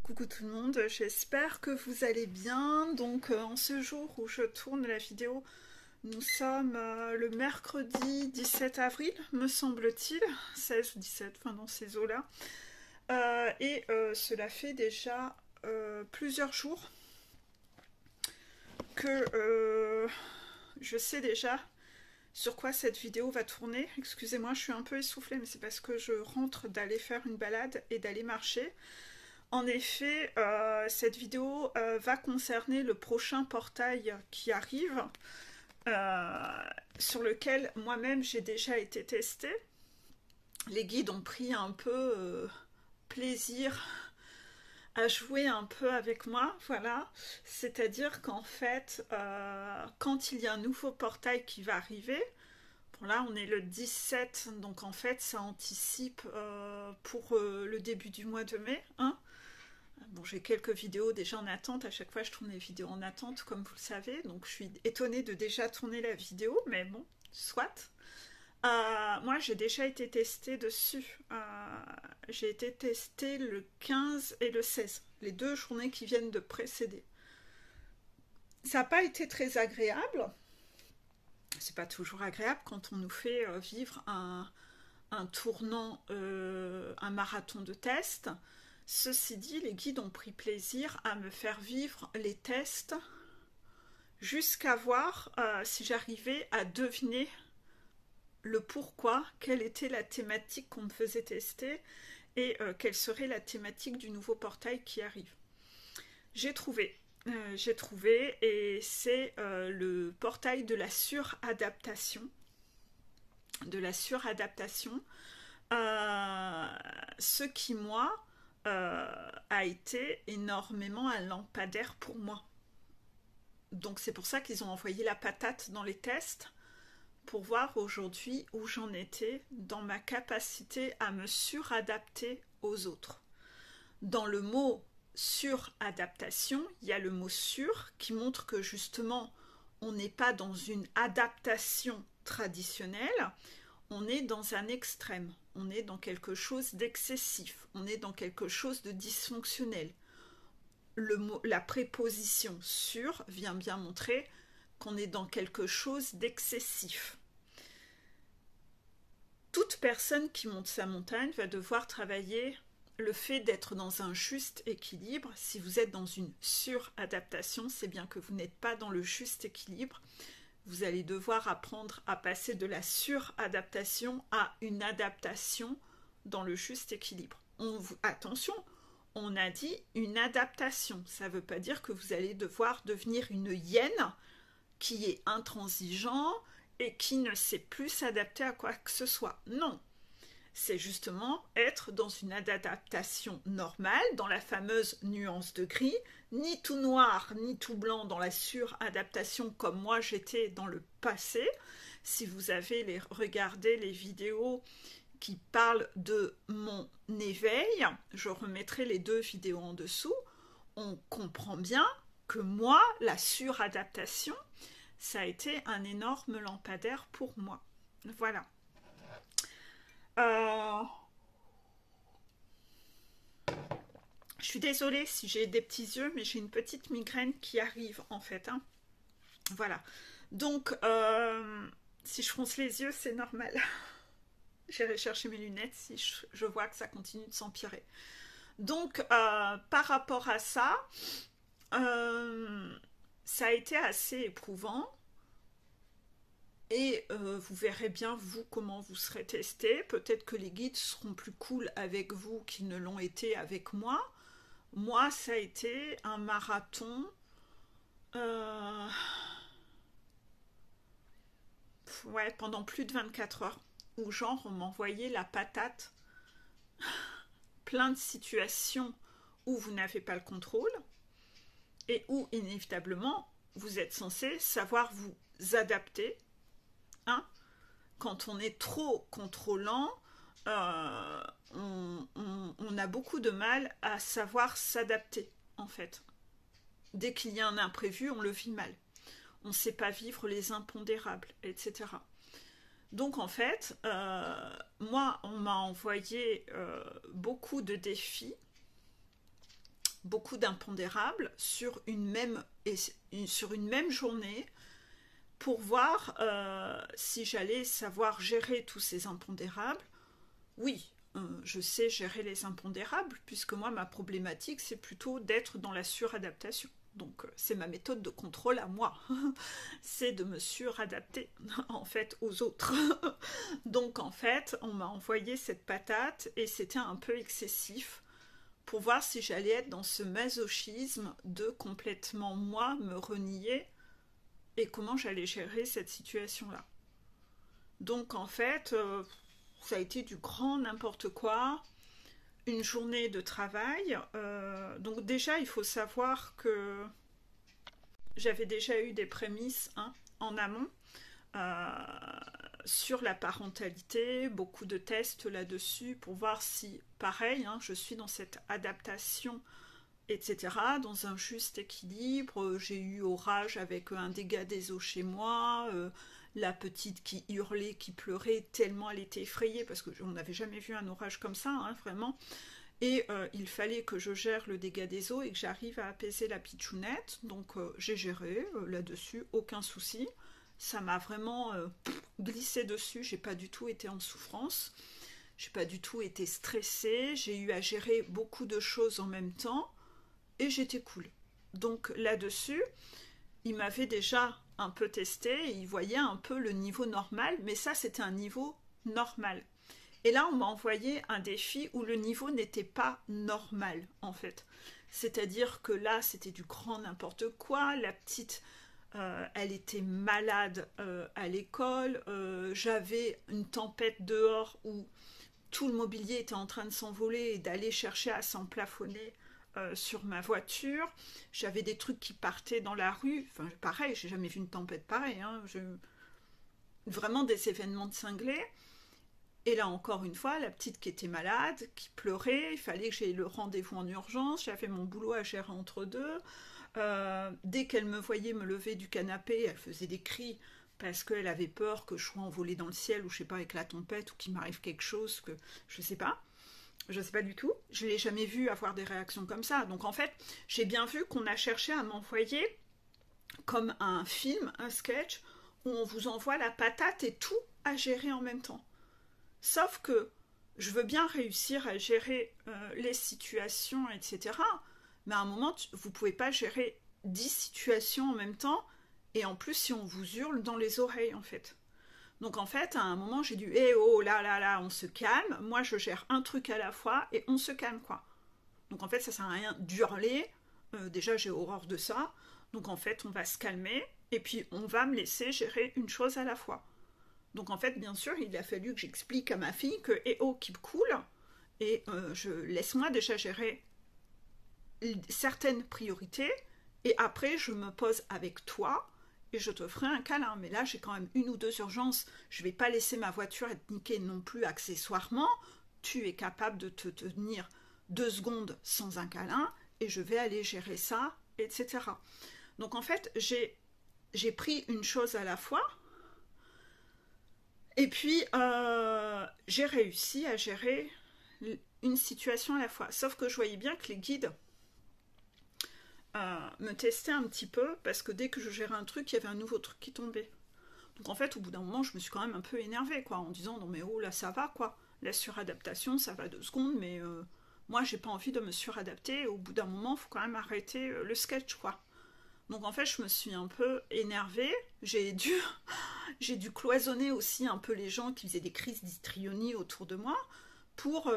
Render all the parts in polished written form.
Coucou tout le monde, j'espère que vous allez bien. Donc en ce jour où je tourne la vidéo, nous sommes le mercredi 17 avril, me semble-t-il, 16 ou 17, enfin dans ces eaux-là. Cela fait déjà plusieurs jours que je sais déjà sur quoi cette vidéo va tourner. Excusez-moi, je suis un peu essoufflée, mais c'est parce que je rentre d'aller faire une balade et d'aller marcher. En effet, cette vidéo va concerner le prochain portail qui arrive, sur lequel moi-même j'ai déjà été testée. Les guides ont pris un peu plaisir à jouer un peu avec moi, voilà. C'est-à-dire qu'en fait, quand il y a un nouveau portail qui va arriver, bon là on est le 17, donc en fait ça anticipe pour le début du mois de mai, hein. Bon, j'ai quelques vidéos déjà en attente, à chaque fois je tourne les vidéos en attente comme vous le savez, donc je suis étonnée de déjà tourner la vidéo, mais bon, soit. Moi j'ai déjà été testée dessus, j'ai été testée le 15 et le 16, les deux journées qui viennent de précéder. Ça n'a pas été très agréable, c'est pas toujours agréable quand on nous fait vivre un tournant, un marathon de tests. Ceci dit, les guides ont pris plaisir à me faire vivre les tests jusqu'à voir si j'arrivais à deviner le pourquoi, quelle était la thématique qu'on me faisait tester et quelle serait la thématique du nouveau portail qui arrive. J'ai trouvé et c'est le portail de la suradaptation. Ce qui, moi, a été énormément un lampadaire pour moi. Donc c'est pour ça qu'ils ont envoyé la patate dans les tests, pour voir aujourd'hui où j'en étais dans ma capacité à me suradapter aux autres. Dans le mot suradaptation, il y a le mot sur qui montre que justement on n'est pas dans une adaptation traditionnelle, on est dans un extrême, on est dans quelque chose d'excessif, on est dans quelque chose de dysfonctionnel. La préposition sur vient bien montrer qu'on est dans quelque chose d'excessif. Toute personne qui monte sa montagne va devoir travailler le fait d'être dans un juste équilibre. Si vous êtes dans une suradaptation, c'est bien que vous n'êtes pas dans le juste équilibre. Vous allez devoir apprendre à passer de la suradaptation à une adaptation dans le juste équilibre. Attention, on a dit une adaptation. Ça ne veut pas dire que vous allez devoir devenir une hyène qui est intransigeant et qui ne sait plus s'adapter à quoi que ce soit. Non, c'est justement être dans une adaptation normale, dans la fameuse nuance de gris, ni tout noir, ni tout blanc dans la suradaptation comme moi j'étais dans le passé. Si vous avez regardé les vidéos qui parlent de mon éveil, je remettrai les deux vidéos en dessous, on comprend bien que moi, la suradaptation, ça a été un énorme lampadaire pour moi. Voilà. Je suis désolée si j'ai des petits yeux, mais j'ai une petite migraine qui arrive en fait, hein. Voilà. Donc, si je fronce les yeux, c'est normal. J'irai chercher mes lunettes si je vois que ça continue de s'empirer. Donc, par rapport à ça, ça a été assez éprouvant. Et vous verrez bien, vous, comment vous serez testé. Peut-être que les guides seront plus cool avec vous qu'ils ne l'ont été avec moi. Moi, ça a été un marathon. Ouais, pendant plus de 24 heures. Où genre, on m'envoyait la patate. Plein de situations où vous n'avez pas le contrôle. Et où, inévitablement, vous êtes censé savoir vous adapter. Hein, quand on est trop contrôlant, on a beaucoup de mal à savoir s'adapter, en fait. Dès qu'il y a un imprévu, on le vit mal. On ne sait pas vivre les impondérables, etc. Donc, en fait, moi, on m'a envoyé beaucoup de défis, beaucoup d'impondérables sur sur une même journée pour voir si j'allais savoir gérer tous ces impondérables. Oui, je sais gérer les impondérables, puisque moi, ma problématique, c'est plutôt d'être dans la suradaptation. Donc, c'est ma méthode de contrôle à moi. C'est de me suradapter, en fait, aux autres. Donc, en fait, on m'a envoyé cette patate et c'était un peu excessif pour voir si j'allais être dans ce masochisme de complètement, moi, me renier et comment j'allais gérer cette situation-là. Donc, en fait, ça a été du grand n'importe quoi, une journée de travail. Donc déjà, il faut savoir que j'avais déjà eu des prémices en amont euh, sur la parentalité, beaucoup de tests là-dessus pour voir si, pareil, je suis dans cette adaptation, etc., dans un juste équilibre. J'ai eu orage avec un dégât des eaux chez moi, la petite qui hurlait, qui pleurait tellement elle était effrayée, parce qu'on n'avait jamais vu un orage comme ça, vraiment. Et il fallait que je gère le dégât des eaux et que j'arrive à apaiser la pitchounette. Donc j'ai géré là-dessus, aucun souci. Ça m'a vraiment glissé dessus, j'ai pas du tout été en souffrance. J'ai pas du tout été stressée, j'ai eu à gérer beaucoup de choses en même temps et j'étais cool. Donc là-dessus, il m'avait déjà un peu testé et il voyait un peu le niveau normal, mais ça c'était un niveau normal. Et là, on m'a envoyé un défi où le niveau n'était pas normal, en fait. C'est-à-dire que là, c'était du grand n'importe quoi. La petite, elle était malade à l'école. J'avais une tempête dehors où tout le mobilier était en train de s'envoler et d'aller chercher à s'emplafonner sur ma voiture. J'avais des trucs qui partaient dans la rue. Enfin, pareil, j'ai jamais vu une tempête pareille. Vraiment des événements de cinglés. Et là, encore une fois, la petite qui était malade, qui pleurait, il fallait que j'aie le rendez-vous en urgence, j'avais mon boulot à gérer entre deux. Dès qu'elle me voyait me lever du canapé, elle faisait des cris parce qu'elle avait peur que je sois envolée dans le ciel ou je sais pas avec la tempête ou qu'il m'arrive quelque chose que je sais pas. Je sais pas du tout. Je l'ai jamais vue avoir des réactions comme ça. Donc en fait, j'ai bien vu qu'on a cherché à m'envoyer comme un film, un sketch où on vous envoie la patate et tout à gérer en même temps. Sauf que je veux bien réussir à gérer les situations, etc. Mais à un moment, vous ne pouvez pas gérer 10 situations en même temps. Et en plus, si on vous hurle dans les oreilles, en fait. Donc en fait, à un moment, j'ai dû, oh là là là, on se calme. Moi, je gère un truc à la fois et on se calme, quoi. Donc en fait, ça sert à rien d'hurler. Déjà, j'ai horreur de ça. Donc en fait, on va se calmer. Et puis, on va me laisser gérer une chose à la fois. Donc en fait, bien sûr, il a fallu que j'explique à ma fille que keep cool et laisse-moi déjà gérer certaines priorités et après je me pose avec toi et je te ferai un câlin. Mais là, j'ai quand même une ou deux urgences. Je vais pas laisser ma voiture être niquée non plus accessoirement. Tu es capable de te tenir 2 secondes sans un câlin et je vais aller gérer ça, etc. Donc en fait, j'ai pris une chose à la fois. Et puis, j'ai réussi à gérer une situation à la fois. Sauf que je voyais bien que les guides me testaient un petit peu, parce que dès que je gérais un truc, il y avait un nouveau truc qui tombait. Donc en fait, au bout d'un moment, je me suis quand même un peu énervée, quoi, en disant, non mais oh, là, ça va, quoi. La suradaptation, ça va 2 secondes, mais moi, j'ai pas envie de me suradapter. Au bout d'un moment, il faut quand même arrêter le sketch, quoi. Donc en fait, je me suis un peu énervée. J'ai dû cloisonner aussi un peu les gens qui faisaient des crises d'histrionie autour de moi pour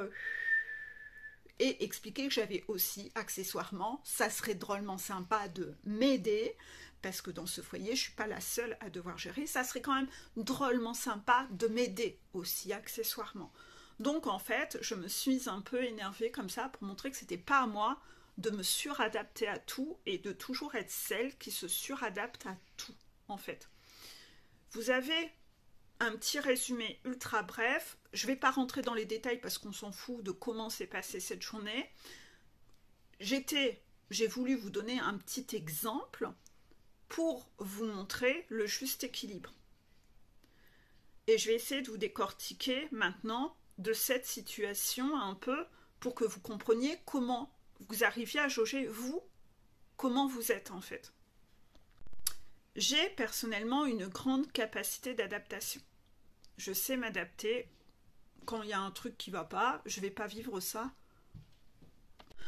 et expliquer que j'avais aussi accessoirement, ça serait drôlement sympa de m'aider parce que dans ce foyer, je suis pas la seule à devoir gérer. Ça serait quand même drôlement sympa de m'aider aussi accessoirement. Donc en fait, je me suis un peu énervée comme ça pour montrer que c'était pas à moi de me suradapter à tout et de toujours être celle qui se suradapte à tout, en fait. Vous avez un petit résumé ultra bref. Je ne vais pas rentrer dans les détails parce qu'on s'en fout de comment s'est passée cette journée. J'ai voulu vous donner un petit exemple pour vous montrer le juste équilibre. Et je vais essayer de vous décortiquer maintenant de cette situation un peu pour que vous compreniez comment vous arriviez à jauger, vous, comment vous êtes en fait. J'ai personnellement une grande capacité d'adaptation. Je sais m'adapter. Quand il y a un truc qui ne va pas, je ne vais pas vivre ça.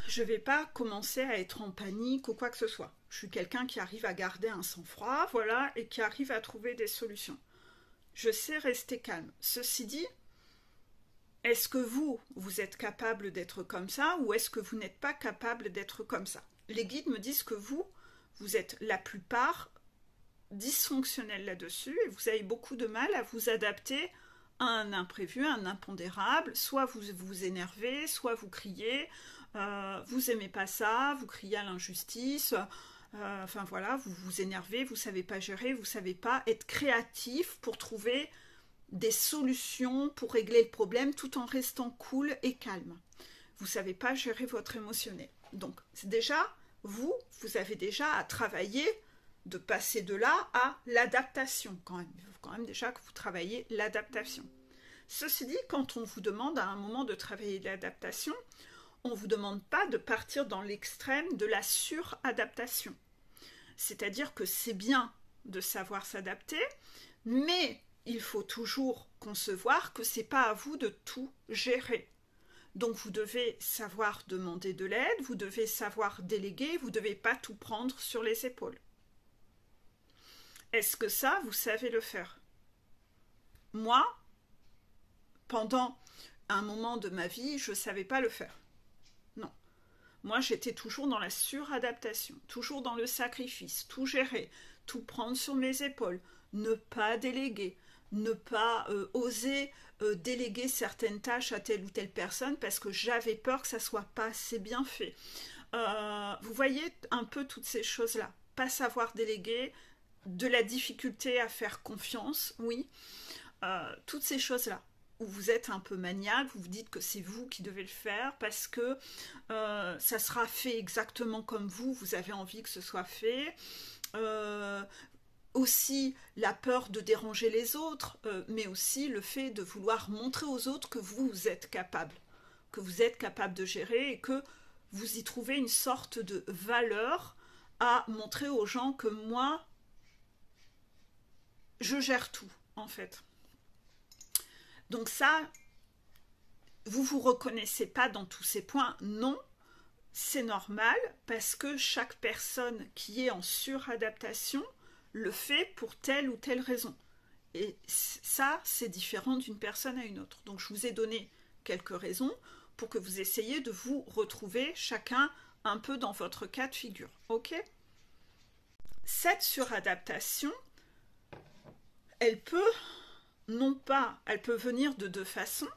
Je ne vais pas commencer à être en panique ou quoi que ce soit. Je suis quelqu'un qui arrive à garder un sang-froid, voilà, et qui arrive à trouver des solutions. Je sais rester calme. Ceci dit, est-ce que vous êtes capable d'être comme ça ou est-ce que vous n'êtes pas capable d'être comme ça? Les guides me disent que vous êtes la plupart dysfonctionnel là-dessus et vous avez beaucoup de mal à vous adapter à un imprévu, à un impondérable. Soit vous vous énervez, soit vous criez, vous aimez pas ça, vous criez à l'injustice, enfin voilà, vous vous énervez, vous savez pas gérer, vous savez pas être créatif pour trouver des solutions pour régler le problème tout en restant cool et calme. Vous savez pas gérer votre émotionnel. Donc c'est déjà, vous avez déjà à travailler de passer de là à l'adaptation quand même. Il faut quand même déjà que vous travaillez l'adaptation. Ceci dit, quand on vous demande à un moment de travailler l'adaptation, on ne vous demande pas de partir dans l'extrême de la suradaptation. C'est-à-dire que c'est bien de savoir s'adapter, mais il faut toujours concevoir que ce n'est pas à vous de tout gérer. Donc vous devez savoir demander de l'aide, vous devez savoir déléguer, vous ne devez pas tout prendre sur les épaules. Est-ce que ça, vous savez le faire? Moi, pendant un moment de ma vie, je ne savais pas le faire. Non. Moi, j'étais toujours dans la suradaptation, toujours dans le sacrifice, tout gérer, tout prendre sur mes épaules, ne pas déléguer, ne pas oser déléguer certaines tâches à telle ou telle personne parce que j'avais peur que ça ne soit pas assez bien fait. Vous voyez un peu toutes ces choses-là. Pas savoir déléguer, de la difficulté à faire confiance, oui, toutes ces choses-là, où vous êtes un peu maniaque, vous vous dites que c'est vous qui devez le faire, parce que ça sera fait exactement comme vous avez envie que ce soit fait, aussi la peur de déranger les autres, mais aussi le fait de vouloir montrer aux autres que vous êtes capable de gérer et que vous y trouvez une sorte de valeur à montrer aux gens que moi, je gère tout, en fait. Donc ça, vous vous reconnaissez pas dans tous ces points, non, c'est normal, parce que chaque personne qui est en suradaptation le fait pour telle ou telle raison. Et ça, c'est différent d'une personne à une autre. Donc je vous ai donné quelques raisons pour que vous essayiez de vous retrouver chacun un peu dans votre cas de figure, ok? Cette suradaptation, elle peut venir de deux façons,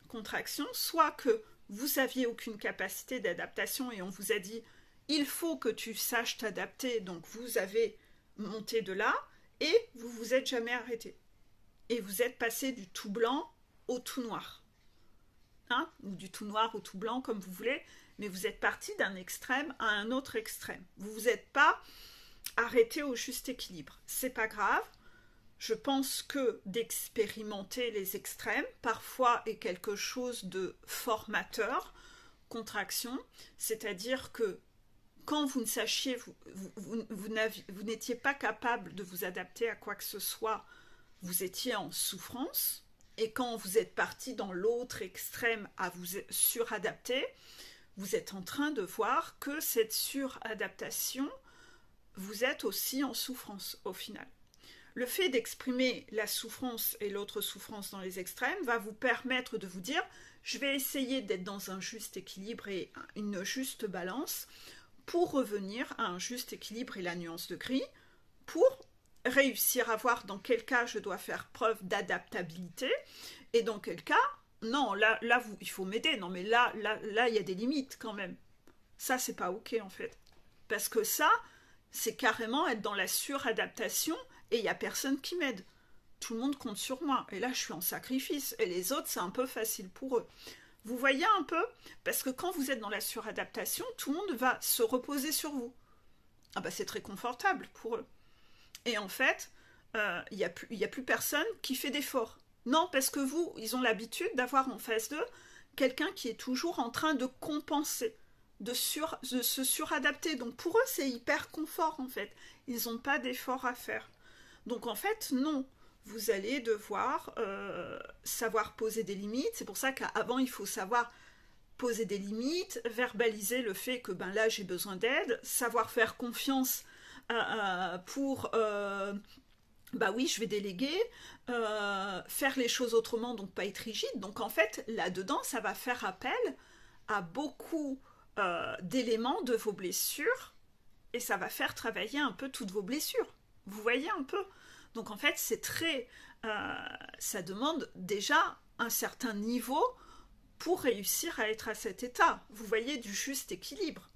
contraction, soit que vous aviez aucune capacité d'adaptation et on vous a dit il faut que tu saches t'adapter, donc vous avez monté de là et vous vous êtes jamais arrêté. Et vous êtes passé du tout blanc au tout noir. Hein, ou du tout noir au tout blanc, comme vous voulez, mais vous êtes parti d'un extrême à un autre extrême. Vous vous êtes pas arrêté au juste équilibre. C'est pas grave. Je pense que d'expérimenter les extrêmes, parfois, est quelque chose de formateur, contraction, c'est-à-dire que quand vous ne sachiez, vous n'étiez pas capable de vous adapter à quoi que ce soit, vous étiez en souffrance, et quand vous êtes parti dans l'autre extrême à vous suradapter, vous êtes en train de voir que cette suradaptation, vous êtes aussi en souffrance au final. Le fait d'exprimer la souffrance et l'autre souffrance dans les extrêmes va vous permettre de vous dire je vais essayer d'être dans un juste équilibre et une juste balance pour revenir à un juste équilibre et la nuance de gris, pour réussir à voir dans quel cas je dois faire preuve d'adaptabilité et dans quel cas, non, là il faut m'aider, non mais là, il y a des limites quand même. Ça, c'est pas ok en fait. Parce que ça, c'est carrément être dans la suradaptation et il n'y a personne qui m'aide. Tout le monde compte sur moi. Et là, je suis en sacrifice. Et les autres, c'est un peu facile pour eux. Vous voyez un peu? Parce que quand vous êtes dans la suradaptation, tout le monde va se reposer sur vous. Ah bah c'est très confortable pour eux. Et en fait, il n'y a plus personne qui fait d'efforts. Non, parce que ils ont l'habitude d'avoir en face d'eux quelqu'un qui est toujours en train de compenser. de se suradapter. Donc pour eux, c'est hyper confort en fait. Ils n'ont pas d'effort à faire. Donc en fait, non. Vous allez devoir savoir poser des limites. C'est pour ça qu'avant, il faut savoir poser des limites, verbaliser le fait que ben là, j'ai besoin d'aide, savoir faire confiance pour... bah oui, je vais déléguer, faire les choses autrement, donc pas être rigide. Donc en fait, là-dedans, ça va faire appel à beaucoup d'éléments de vos blessures et ça va faire travailler un peu toutes vos blessures. Vous voyez un peu? Donc en fait, c'est très... ça demande déjà un certain niveau pour réussir à être à cet état. Vous voyez, du juste équilibre.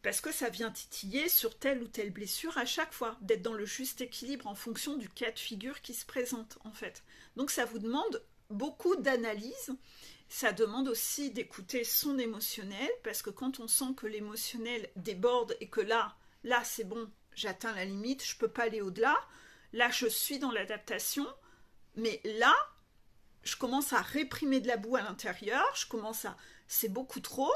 Parce que ça vient titiller sur telle ou telle blessure à chaque fois, d'être dans le juste équilibre en fonction du cas de figure qui se présente en fait. Donc ça vous demande beaucoup d'analyse, ça demande aussi d'écouter son émotionnel, parce que quand on sent que l'émotionnel déborde et que là c'est bon, j'atteins la limite, je ne peux pas aller au-delà, là je suis dans l'adaptation, mais là je commence à réprimer de la boue à l'intérieur, c'est beaucoup trop.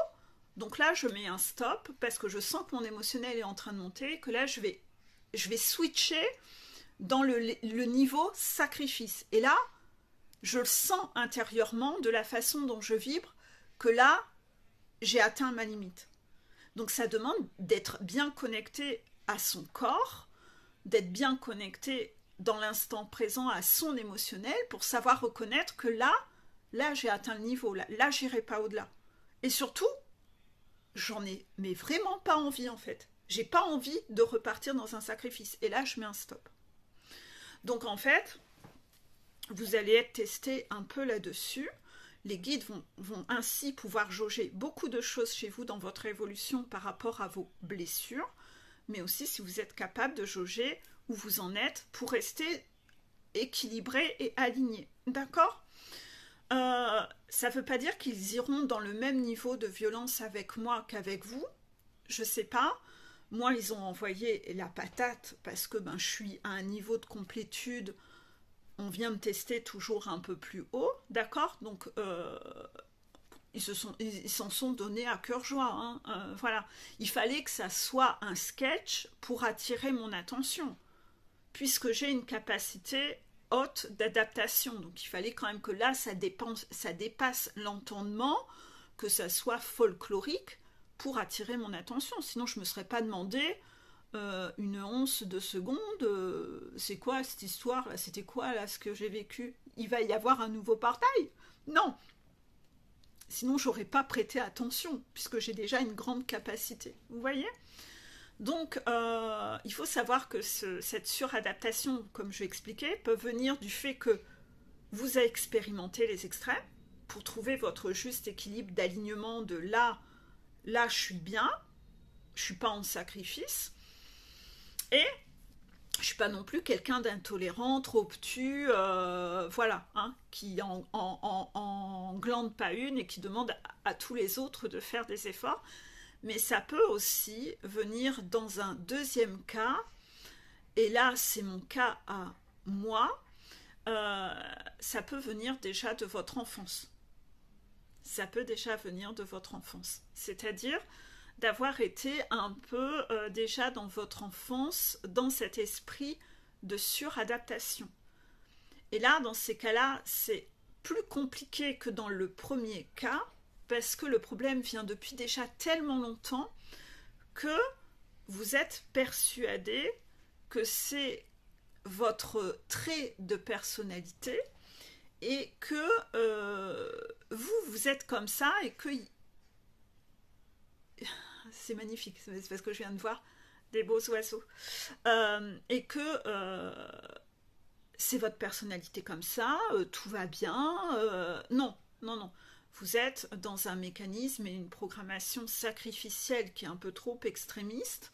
Donc là, je mets un stop parce que je sens que mon émotionnel est en train de monter, que là, je vais switcher dans le niveau sacrifice. Et là, je le sens intérieurement de la façon dont je vibre, que là, j'ai atteint ma limite. Donc ça demande d'être bien connecté à son corps, d'être bien connecté dans l'instant présent à son émotionnel pour savoir reconnaître que là j'ai atteint le niveau, là j'irai pas au-delà. Et surtout, j'en ai mais vraiment pas envie en fait. J'ai pas envie de repartir dans un sacrifice. Et là, je mets un stop. Donc en fait, vous allez être testé un peu là-dessus. Les guides vont ainsi pouvoir jauger beaucoup de choses chez vous dans votre évolution par rapport à vos blessures, mais aussi si vous êtes capable de jauger où vous en êtes pour rester équilibré et aligné. D'accord ? Ça ne veut pas dire qu'ils iront dans le même niveau de violence avec moi qu'avec vous. Je ne sais pas. Moi, ils ont envoyé la patate parce que je suis à un niveau de complétude. On vient me tester toujours un peu plus haut, d'accord ? Donc, ils s'en sont donnés à cœur joie. Hein. Voilà. Il fallait que ça soit un sketch pour attirer mon attention, puisque j'ai une capacité haute d'adaptation. Donc il fallait quand même que là, ça dépasse l'entendement, que ça soit folklorique pour attirer mon attention. Sinon, je ne me serais pas demandé une once de seconde. C'est quoi cette histoire là ? C'était quoi là ce que j'ai vécu ? Il va y avoir un nouveau portail ? Non. Sinon, j'aurais pas prêté attention, puisque j'ai déjà une grande capacité. Vous voyez ? Donc, il faut savoir que cette suradaptation, comme je l'ai expliqué, peut venir du fait que vous avez expérimenté les extrêmes pour trouver votre juste équilibre d'alignement de là je suis bien, je ne suis pas en sacrifice, et je ne suis pas non plus quelqu'un d'intolérant, trop obtus, voilà, qui en glande pas une et qui demande à tous les autres de faire des efforts. Mais ça peut aussi venir dans un deuxième cas, et là c'est mon cas à moi, ça peut venir déjà de votre enfance. Ça peut déjà venir de votre enfance. C'est-à-dire d'avoir été un peu déjà dans votre enfance, dans cet esprit de suradaptation. Et là, dans ces cas-là, c'est plus compliqué que dans le premier cas, parce que le problème vient depuis déjà tellement longtemps que vous êtes persuadé que c'est votre trait de personnalité et que vous êtes comme ça et que... C'est magnifique, c'est parce que je viens de voir des beaux oiseaux. Et que c'est votre personnalité comme ça, tout va bien. Non. Vous êtes dans un mécanisme et une programmation sacrificielle qui est un peu trop extrémiste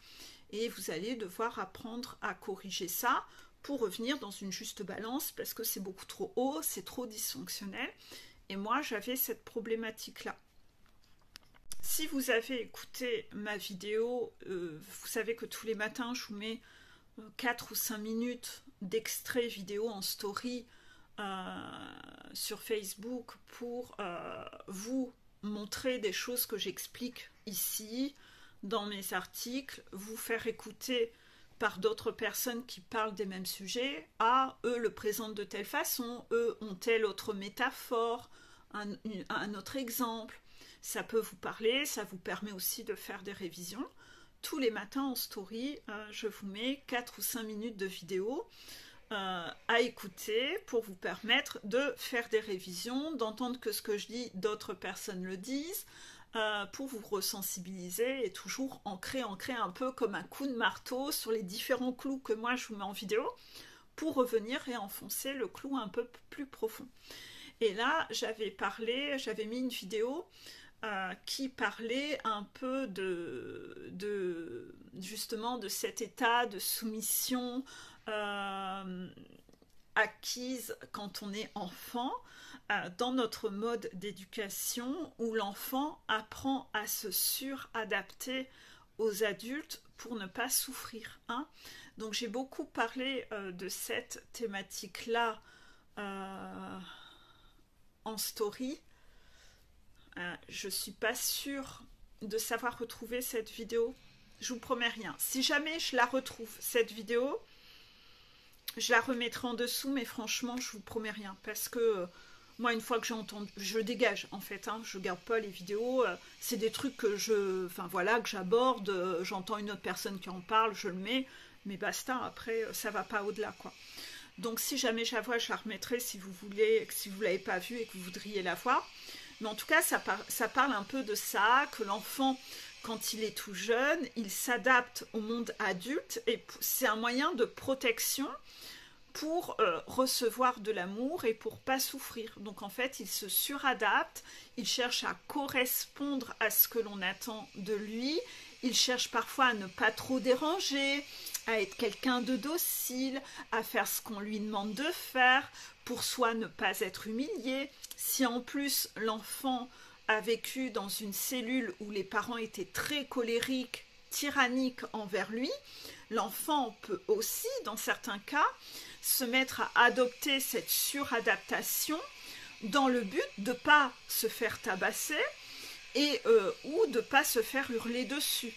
et vous allez devoir apprendre à corriger ça pour revenir dans une juste balance parce que c'est beaucoup trop haut, c'est trop dysfonctionnel. Et moi, j'avais cette problématique-là. Si vous avez écouté ma vidéo, vous savez que tous les matins, je vous mets 4 ou 5 minutes d'extrait vidéo en story sur Facebook pour vous montrer des choses que j'explique ici, dans mes articles, vous faire écouter par d'autres personnes qui parlent des mêmes sujets. Ah, eux le présentent de telle façon, eux ont telle autre métaphore, un autre exemple. Ça peut vous parler, ça vous permet aussi de faire des révisions. Tous les matins en story, je vous mets 4 ou 5 minutes de vidéo à écouter pour vous permettre de faire des révisions, d'entendre que ce que je dis, d'autres personnes le disent, pour vous ressensibiliser et toujours ancrer un peu comme un coup de marteau sur les différents clous que moi je vous mets en vidéo pour revenir et enfoncer le clou un peu plus profond. Et là, j'avais mis une vidéo qui parlait un peu justement de cet état de soumission acquise quand on est enfant, dans notre mode d'éducation où l'enfant apprend à se suradapter aux adultes pour ne pas souffrir. Hein. Donc j'ai beaucoup parlé de cette thématique-là en story. Je ne suis pas sûre de savoir retrouver cette vidéo. Je vous promets rien. Si jamais je la retrouve, cette vidéo, je la remettrai en dessous, mais franchement, je vous promets rien. Parce que moi, une fois que j'ai entendu, je dégage en fait. Hein, je garde pas les vidéos. C'est des trucs que que j'aborde. J'entends une autre personne qui en parle, je le mets. Mais basta, après, ça va pas au-delà, quoi. Donc, si jamais je la vois, je la remettrai si vous voulez, si vous ne l'avez pas vue et que vous voudriez la voir. Mais en tout cas, ça parle un peu de ça, que l'enfant, quand il est tout jeune, il s'adapte au monde adulte et c'est un moyen de protection pour recevoir de l'amour et pour pas souffrir. Donc en fait, il se suradapte, il cherche à correspondre à ce que l'on attend de lui, il cherche parfois à ne pas trop déranger, à être quelqu'un de docile, à faire ce qu'on lui demande de faire, pour soi ne pas être humilié. Si en plus l'enfant a vécu dans une cellule où les parents étaient très colériques, tyranniques envers lui, l'enfant peut aussi, dans certains cas, se mettre à adopter cette suradaptation dans le but de ne pas se faire tabasser ou de ne pas se faire hurler dessus.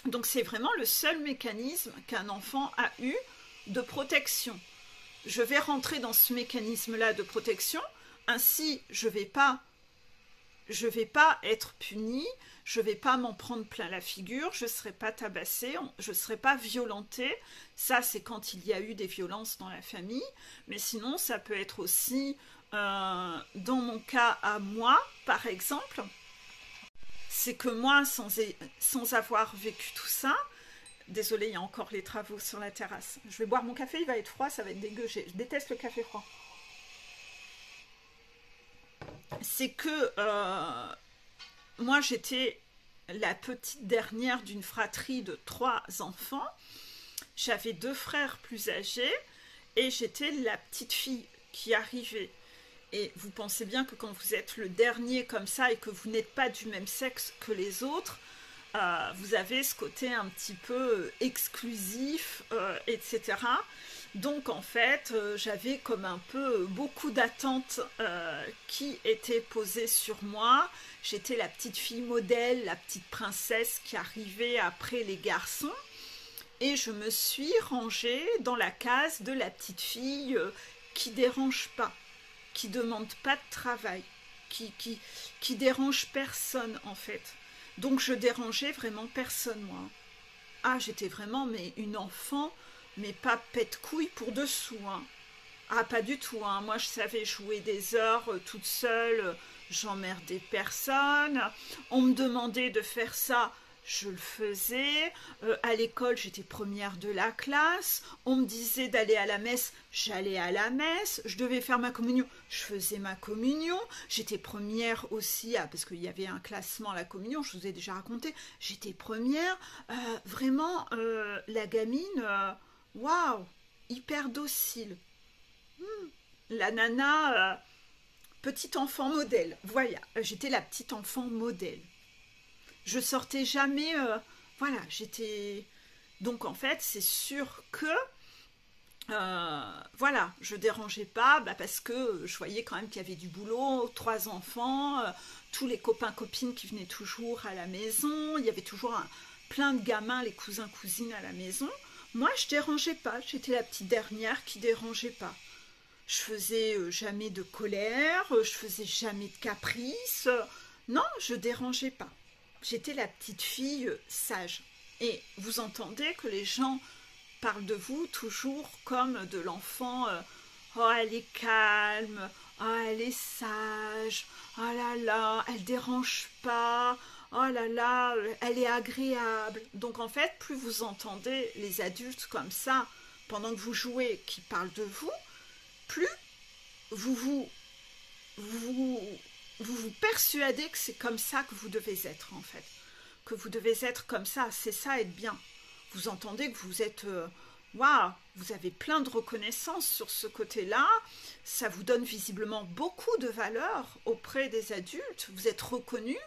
Donc c'est vraiment le seul mécanisme qu'un enfant a eu de protection. Je vais rentrer dans ce mécanisme-là de protection, ainsi je vais pas être punie, je ne vais pas m'en prendre plein la figure, je ne serai pas tabassée, je ne serai pas violentée. Ça, c'est quand il y a eu des violences dans la famille. Mais sinon, ça peut être aussi, dans mon cas à moi, par exemple, c'est que moi, sans avoir vécu tout ça, désolée, il y a encore les travaux sur la terrasse. Je vais boire mon café, il va être froid, ça va être dégueu. Je déteste le café froid. C'est que moi, j'étais la petite dernière d'une fratrie de 3 enfants. J'avais 2 frères plus âgés et j'étais la petite fille qui arrivait. Et vous pensez bien que quand vous êtes le dernier comme ça et que vous n'êtes pas du même sexe que les autres, vous avez ce côté un petit peu exclusif, etc. Donc en fait, j'avais comme un peu beaucoup d'attentes qui étaient posées sur moi. J'étais la petite fille modèle, la petite princesse qui arrivait après les garçons. Et je me suis rangée dans la case de la petite fille qui dérange pas, qui demande pas de travail, qui dérange personne en fait. Donc je dérangeais vraiment personne, moi. Ah, j'étais vraiment une enfant, mais pas pète-couille pour dessous. Hein. Ah, pas du tout. Hein. Moi, je savais jouer des heures toute seule, j'emmerdais personne. On me demandait de faire ça, je le faisais. À l'école, j'étais première de la classe. On me disait d'aller à la messe, j'allais à la messe. Je devais faire ma communion, je faisais ma communion. J'étais première aussi, parce qu'il y avait un classement à la communion, je vous ai déjà raconté. J'étais première. Vraiment, la gamine, waouh, hyper docile. La nana, petite enfant modèle. Voilà, j'étais la petite enfant modèle. Je sortais jamais, voilà, j'étais... Donc en fait, c'est sûr que, voilà, je dérangeais pas, parce que je voyais quand même qu'il y avait du boulot, 3 enfants, tous les copains-copines qui venaient toujours à la maison, il y avait toujours plein de gamins, les cousins-cousines à la maison. Moi, je dérangeais pas, j'étais la petite dernière qui dérangeait pas. Je faisais jamais de colère, je faisais jamais de caprice. Non, je dérangeais pas. J'étais la petite fille sage. Et vous entendez que les gens parlent de vous toujours comme de l'enfant. Oh, elle est calme. Oh, elle est sage. Oh là là, elle dérange pas. Oh là là, elle est agréable. Donc en fait, plus vous entendez les adultes comme ça, pendant que vous jouez, qui parlent de vous, plus vous vous persuadez que c'est comme ça que vous devez être, en fait. Que vous devez être comme ça, c'est ça être bien. Vous entendez que vous êtes... waouh, vous avez plein de reconnaissance sur ce côté-là. Ça vous donne visiblement beaucoup de valeur auprès des adultes. Vous êtes reconnu.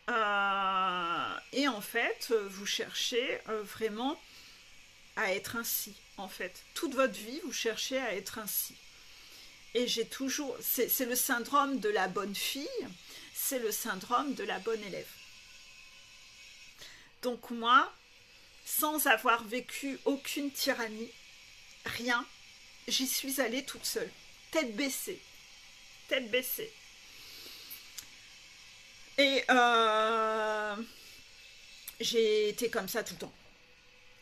Et en fait, vous cherchez vraiment à être ainsi, en fait. Toute votre vie, vous cherchez à être ainsi. Et j'ai toujours... C'est le syndrome de la bonne fille, c'est le syndrome de la bonne élève. Donc moi, sans avoir vécu aucune tyrannie, rien, j'y suis allée toute seule, tête baissée, tête baissée. Et j'ai été comme ça tout le temps.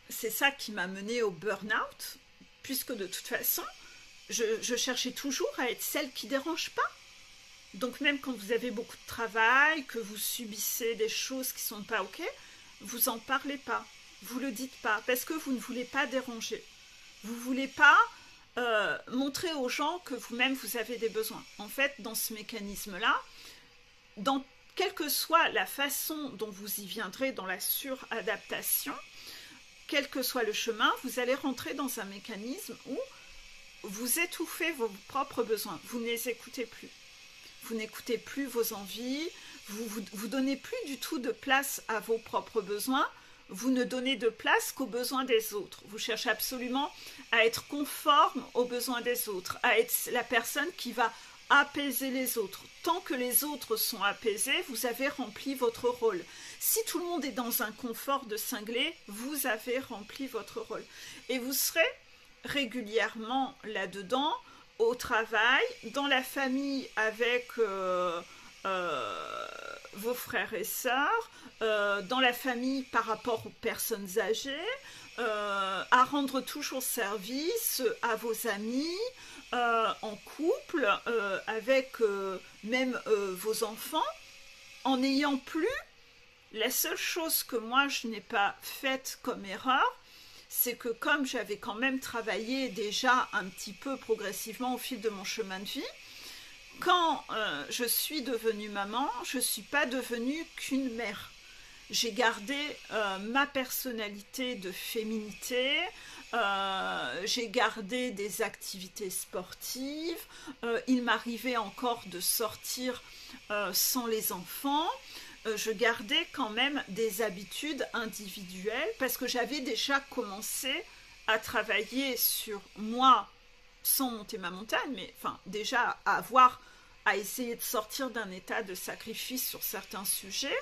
C'est ça qui m'a menée au burn-out, puisque de toute façon, je cherchais toujours à être celle qui ne dérange pas. Donc même quand vous avez beaucoup de travail, que vous subissez des choses qui ne sont pas OK, vous n'en parlez pas, vous ne le dites pas, parce que vous ne voulez pas déranger. Vous ne voulez pas montrer aux gens que vous-même vous avez des besoins. En fait, dans ce mécanisme-là, quelle que soit la façon dont vous y viendrez dans la suradaptation, quel que soit le chemin, vous allez rentrer dans un mécanisme où vous étouffez vos propres besoins, vous ne les écoutez plus. Vous n'écoutez plus vos envies, vous donnez plus du tout de place à vos propres besoins, vous ne donnez de place qu'aux besoins des autres. Vous cherchez absolument à être conforme aux besoins des autres, à être la personne qui va apaiser les autres. Tant que les autres sont apaisés, vous avez rempli votre rôle. Si tout le monde est dans un confort de cinglé, vous avez rempli votre rôle. Et vous serez régulièrement là-dedans, au travail, dans la famille avec vos frères et sœurs, dans la famille par rapport aux personnes âgées, à rendre toujours service à vos amis, en couple, avec même vos enfants, en n'ayant plus, la seule chose que moi je n'ai pas faite comme erreur, c'est que comme j'avais quand même travaillé déjà un petit peu progressivement au fil de mon chemin de vie, quand je suis devenue maman, je ne suis pas devenue qu'une mère. J'ai gardé ma personnalité de féminité, j'ai gardé des activités sportives, il m'arrivait encore de sortir sans les enfants, je gardais quand même des habitudes individuelles parce que j'avais déjà commencé à travailler sur moi sans monter ma montagne, mais enfin déjà à essayer de sortir d'un état de sacrifice sur certains sujets.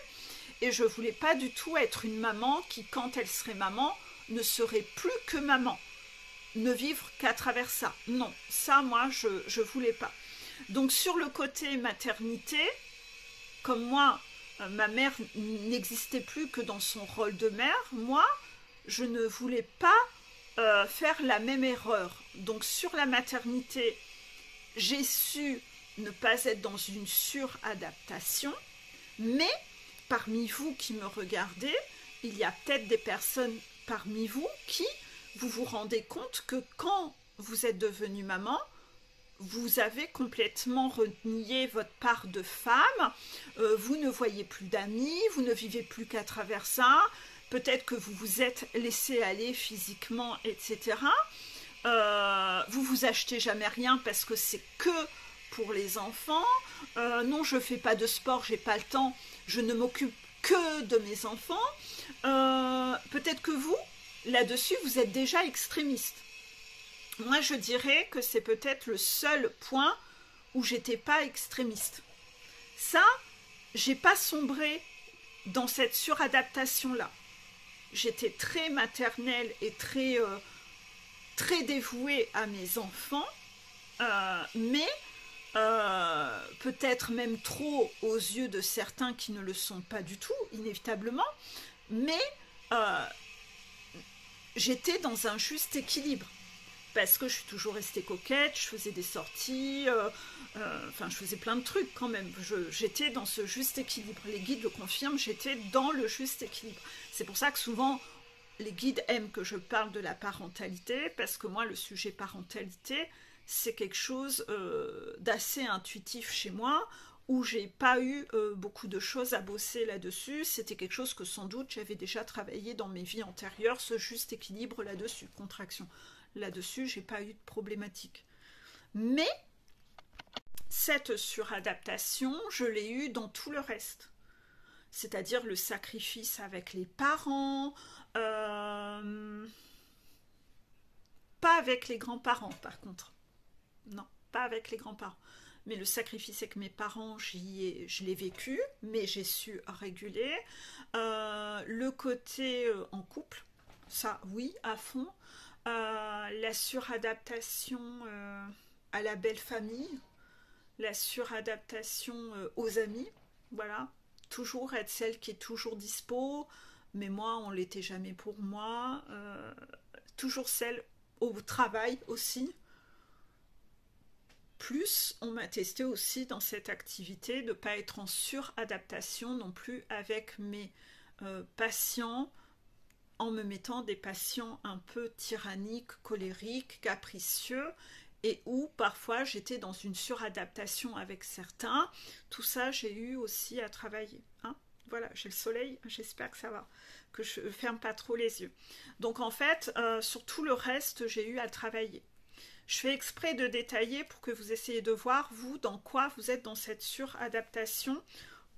Et je ne voulais pas du tout être une maman qui, quand elle serait maman, ne serait plus que maman. Ne vivre qu'à travers ça. Non, ça, moi, je ne voulais pas. Donc, sur le côté maternité, comme moi, ma mère n'existait plus que dans son rôle de mère, moi, je ne voulais pas faire la même erreur. Donc, sur la maternité, j'ai su ne pas être dans une suradaptation, mais parmi vous qui me regardez, il y a peut-être des personnes parmi vous qui vous rendez compte que quand vous êtes devenue maman, vous avez complètement renié votre part de femme, vous ne voyez plus d'amis, vous ne vivez plus qu'à travers ça, peut-être que vous vous êtes laissé aller physiquement, etc. Vous vous achetez jamais rien parce que c'est que pour les enfants. Non, je fais pas de sport, j'ai pas le temps, je ne m'occupe que de mes enfants. Peut-être que vous, là-dessus, vous êtes déjà extrémiste. Moi, je dirais que c'est peut-être le seul point où j'étais pas extrémiste. Ça, j'ai pas sombré dans cette suradaptation-là. J'étais très maternelle et très dévouée à mes enfants, mais peut-être même trop aux yeux de certains qui ne le sont pas du tout, inévitablement, mais euh, j'étais dans un juste équilibre. Parce que je suis toujours restée coquette, je faisais des sorties, enfin je faisais plein de trucs quand même. J'étais dans ce juste équilibre. Les guides le confirment, j'étais dans le juste équilibre. C'est pour ça que souvent les guides aiment que je parle de la parentalité, parce que moi le sujet parentalité, c'est quelque chose d'assez intuitif chez moi, où j'ai pas eu beaucoup de choses à bosser là-dessus. C'était quelque chose que sans doute j'avais déjà travaillé dans mes vies antérieures, ce juste équilibre là-dessus, contraction. Là-dessus, j'ai pas eu de problématique. Mais cette suradaptation, je l'ai eue dans tout le reste. C'est-à-dire le sacrifice avec les parents, pas avec les grands-parents par contre. Non, pas avec les grands-parents. Mais le sacrifice avec mes parents, je l'ai vécu, mais j'ai su réguler. Le côté en couple, ça oui, à fond. La suradaptation à la belle famille, la suradaptation aux amis, voilà, toujours être celle qui est toujours dispo, mais moi on l'était jamais pour moi, toujours celle au travail aussi. Plus on m'a testé aussi dans cette activité de ne pas être en suradaptation non plus avec mes patients, en me mettant des patients un peu tyranniques, colériques, capricieux, et où parfois j'étais dans une suradaptation avec certains. Tout ça, j'ai eu aussi à travailler. Hein, voilà, j'ai le soleil, j'espère que ça va, que je ne ferme pas trop les yeux. Donc en fait, sur tout le reste, j'ai eu à travailler. Je fais exprès de détailler pour que vous essayiez de voir, vous, dans quoi vous êtes dans cette suradaptation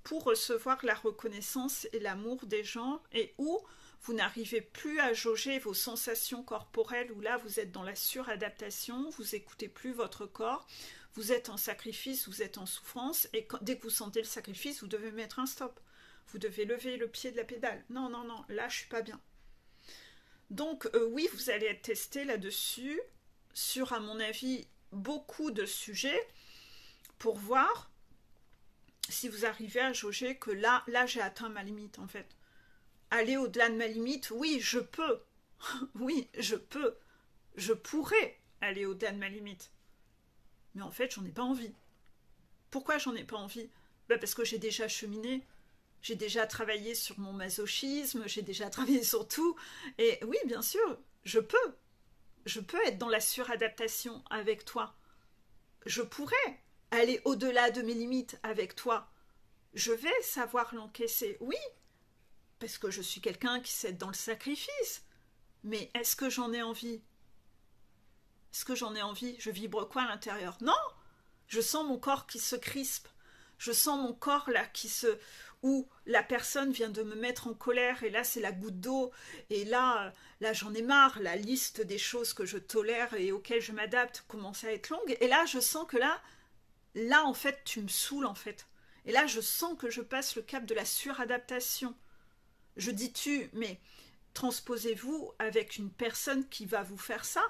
pour recevoir la reconnaissance et l'amour des gens, et où vous n'arrivez plus à jauger vos sensations corporelles, où là vous êtes dans la suradaptation, vous n'écoutez plus votre corps, vous êtes en sacrifice, vous êtes en souffrance, et dès que vous sentez le sacrifice, vous devez mettre un stop. Vous devez lever le pied de la pédale. Non, non, non, là je suis pas bien. Donc oui, vous allez être testé là-dessus, sur à mon avis beaucoup de sujets, pour voir si vous arrivez à jauger que là j'ai atteint ma limite en fait. Aller au-delà de ma limite, oui, je peux. Oui, je peux. Je pourrais aller au-delà de ma limite. Mais en fait, j'en ai pas envie. Pourquoi j'en ai pas envie? Parce que j'ai déjà cheminé, j'ai déjà travaillé sur mon masochisme, j'ai déjà travaillé sur tout. Et oui, bien sûr, je peux. Je peux être dans la suradaptation avec toi. Je pourrais aller au-delà de mes limites avec toi. Je vais savoir l'encaisser, oui, parce que je suis quelqu'un qui sait être dans le sacrifice. Mais est-ce que j'en ai envie? Est-ce que j'en ai envie? Je vibre quoi à l'intérieur? Non! Je sens mon corps qui se crispe. Je sens mon corps là qui se... où la personne vient de me mettre en colère et là c'est la goutte d'eau et là j'en ai marre. La liste des choses que je tolère et auxquelles je m'adapte commence à être longue. Et là je sens que là en fait tu me saoules en fait. Et là je sens que je passe le cap de la suradaptation. Je dis tu, mais transposez-vous avec une personne qui va vous faire ça,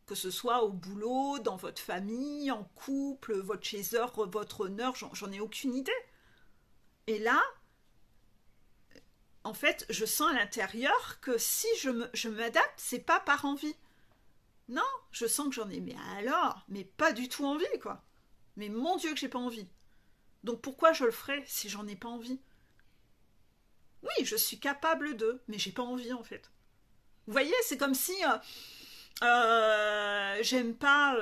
que ce soit au boulot, dans votre famille, en couple, votre chasseur, votre honneur, j'en ai aucune idée. Et là, en fait, je sens à l'intérieur que si je m'adapte, c'est pas par envie. Non, je sens que j'en ai, mais alors, mais pas du tout envie, quoi. Mais mon Dieu que j'ai pas envie. Donc pourquoi je le ferais si j'en ai pas envie? Oui, je suis capable de, mais j'ai pas envie en fait. Vous voyez, c'est comme si j'aime pas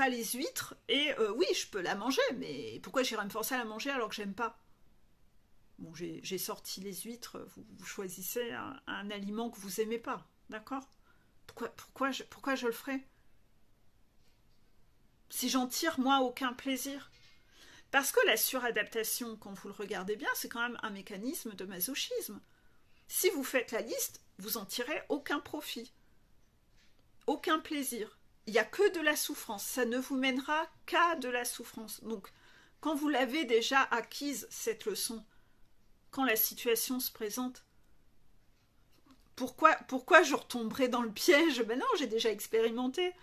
les huîtres et oui, je peux la manger, mais pourquoi j'irais me forcer à la manger alors que j'aime pas? Bon, j'ai sorti les huîtres, vous choisissez un aliment que vous aimez pas, d'accord? Pourquoi je le ferais? Si j'en tire moi aucun plaisir. Parce que la suradaptation, quand vous le regardez bien, c'est quand même un mécanisme de masochisme. Si vous faites la liste, vous en tirez aucun profit, aucun plaisir. Il n'y a que de la souffrance. Ça ne vous mènera qu'à de la souffrance. Donc, Quand vous l'avez déjà acquise, cette leçon, quand la situation se présente, pourquoi je retomberais dans le piège? Ben non, j'ai déjà expérimenté.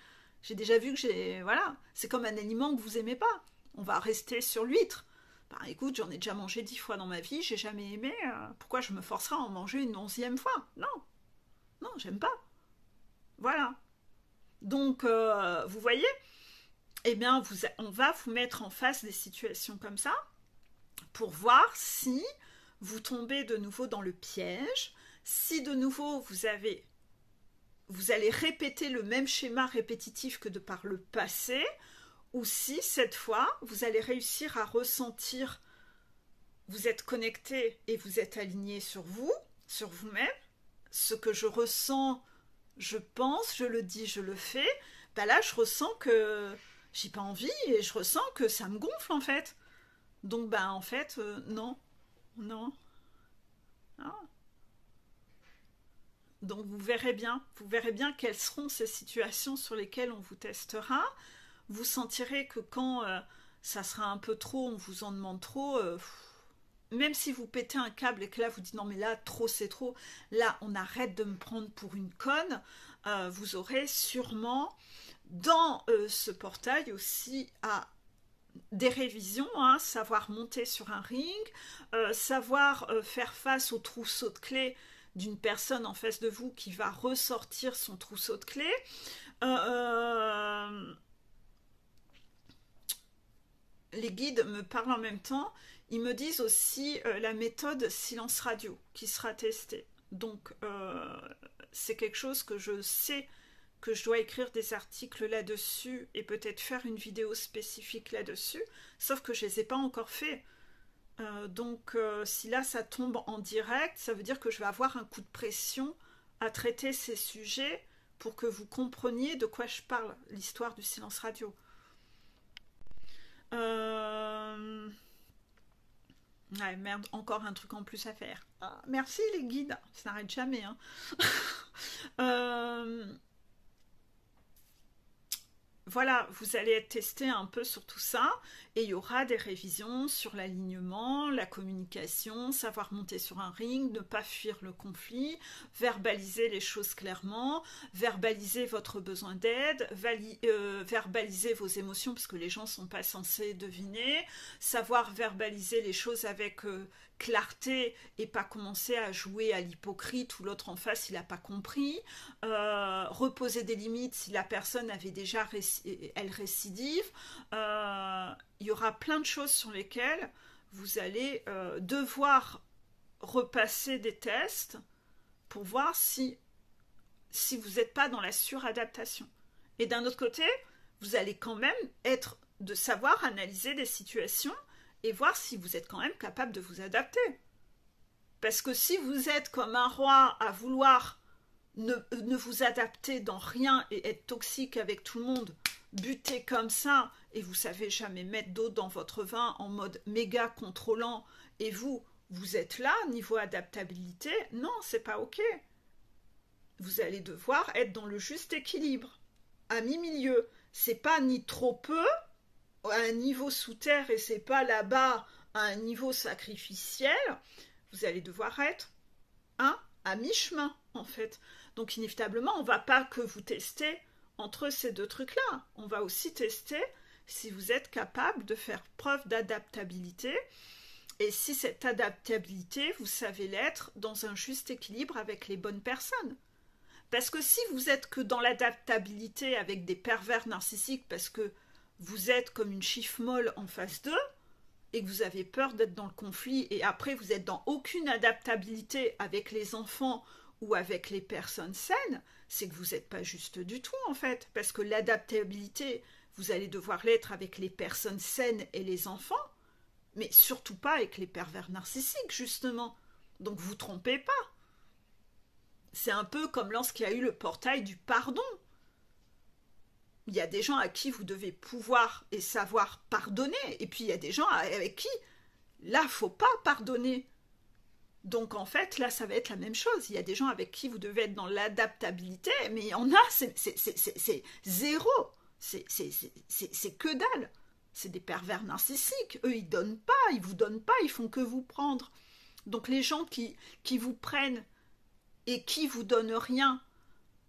J'ai déjà vu que j'ai... Voilà, c'est comme un aliment que vous aimez pas. On va rester sur l'huître. Bah écoute, j'en ai déjà mangé 10 fois dans ma vie, j'ai jamais aimé. Pourquoi je me forcerai à en manger une 11e fois? Non, non, j'aime pas. Voilà. Donc, vous voyez, eh bien, on va vous mettre en face des situations comme ça pour voir si vous tombez de nouveau dans le piège, si de nouveau vous allez répéter le même schéma répétitif que de par le passé, ou si cette fois vous allez réussir à ressentir, vous êtes connecté et vous êtes aligné sur vous, sur vous-même, ce que je ressens, je pense, je le dis, je le fais, ben là je ressens que j'ai pas envie et je ressens que ça me gonfle en fait. Donc ben en fait, non, non, non. Donc vous verrez bien quelles seront ces situations sur lesquelles on vous testera. Vous sentirez que quand ça sera un peu trop, on vous en demande trop, même si vous pétez un câble et que là vous dites non mais là trop c'est trop, là on arrête de me prendre pour une conne, vous aurez sûrement dans ce portail aussi à des révisions, hein, savoir monter sur un ring, savoir faire face au trousseau de clés d'une personne en face de vous qui va ressortir son trousseau de clés. Les guides me parlent en même temps. Ils me disent aussi la méthode silence radio qui sera testée. Donc, c'est quelque chose que je sais que je dois écrire des articles là-dessus et peut-être faire une vidéo spécifique là-dessus, sauf que je ne les ai pas encore fait. Donc, si là ça tombe en direct, ça veut dire que je vais avoir un coup de pression à traiter ces sujets pour que vous compreniez de quoi je parle, l'histoire du silence radio. Ouais, merde, encore un truc en plus à faire. Ah, merci les guides, ça n'arrête jamais. Hein. Voilà, vous allez être testé un peu sur tout ça et il y aura des révisions sur l'alignement, la communication, savoir monter sur un ring, ne pas fuir le conflit, verbaliser les choses clairement, verbaliser votre besoin d'aide, verbaliser vos émotions parce que les gens ne sont pas censés deviner, savoir verbaliser les choses avec clarté et pas commencer à jouer à l'hypocrite ou l'autre en face il n'a pas compris, reposer des limites si la personne avait déjà elle récidive, il y aura plein de choses sur lesquelles vous allez devoir repasser des tests pour voir si vous n'êtes pas dans la suradaptation. Et d'un autre côté, vous allez quand même être de savoir analyser des situations et voir si vous êtes quand même capable de vous adapter. Parce que si vous êtes comme un roi à vouloir ne vous adapter dans rien et être toxique avec tout le monde, buter comme ça, et vous savez jamais mettre d'eau dans votre vin en mode méga contrôlant, et vous êtes là, niveau adaptabilité, non, c'est pas ok. Vous allez devoir être dans le juste équilibre, à mi-milieu. C'est pas ni trop peu, à un niveau sous terre, et c'est pas là-bas, à un niveau sacrificiel. Vous allez devoir être à mi-chemin, en fait. Donc, inévitablement, on ne va pas que vous tester entre ces deux trucs-là. On va aussi tester si vous êtes capable de faire preuve d'adaptabilité et si cette adaptabilité, vous savez l'être dans un juste équilibre avec les bonnes personnes. Parce que si vous êtes que dans l'adaptabilité avec des pervers narcissiques parce que vous êtes comme une chiffre molle en face d'eux et que vous avez peur d'être dans le conflit et après vous êtes dans aucune adaptabilité avec les enfants ou avec les personnes saines, c'est que vous n'êtes pas juste du tout en fait. Parce que l'adaptabilité, vous allez devoir l'être avec les personnes saines et les enfants, mais surtout pas avec les pervers narcissiques justement. Donc vous trompez pas. C'est un peu comme lorsqu'il y a eu le portail du pardon. Il y a des gens à qui vous devez pouvoir et savoir pardonner, et puis il y a des gens avec qui, là, faut pas pardonner. Donc en fait, là, ça va être la même chose. Il y a des gens avec qui vous devez être dans l'adaptabilité, mais il y en a, c'est zéro. C'est que dalle. C'est des pervers narcissiques. Eux, ils donnent pas, ils vous donnent pas, ils font que vous prendre. Donc les gens qui vous prennent et qui vous donnent rien,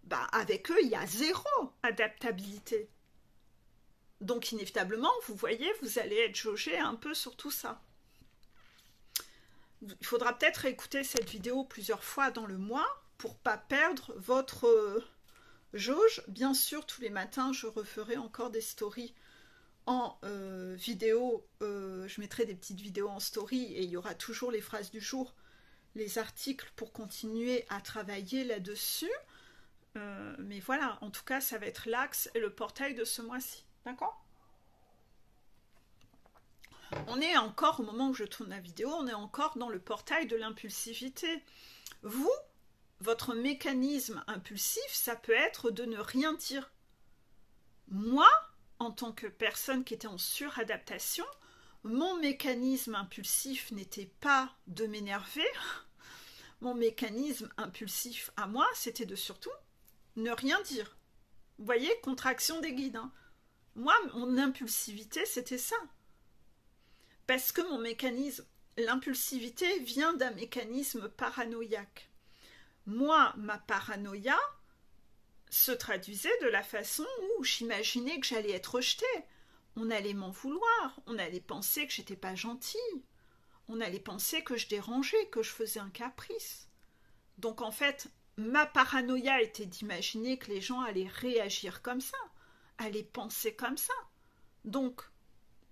bah avec eux, il y a zéro adaptabilité. Donc inévitablement, vous voyez, vous allez être jaugé un peu sur tout ça. Il faudra peut-être écouter cette vidéo plusieurs fois dans le mois pour pas perdre votre jauge. Bien sûr, tous les matins, je referai encore des stories en vidéo. Je mettrai des petites vidéos en story et il y aura toujours les phrases du jour, les articles pour continuer à travailler là-dessus. Mais voilà, en tout cas, ça va être l'axe et le portail de ce mois-ci. D'accord ? On est encore, au moment où je tourne la vidéo, on est encore dans le portail de l'impulsivité. Vous, votre mécanisme impulsif, ça peut être de ne rien dire. Moi, en tant que personne qui était en suradaptation, mon mécanisme impulsif n'était pas de m'énerver. Mon mécanisme impulsif à moi, c'était de surtout ne rien dire. Vous voyez, contraction des guides. Hein. Moi, mon impulsivité, c'était ça. Parce que mon mécanisme, l'impulsivité vient d'un mécanisme paranoïaque. Moi, ma paranoïa se traduisait de la façon où j'imaginais que j'allais être rejetée. On allait m'en vouloir, on allait penser que j'étais pas gentille, on allait penser que je dérangeais, que je faisais un caprice. Donc en fait, ma paranoïa était d'imaginer que les gens allaient réagir comme ça, allaient penser comme ça. Donc,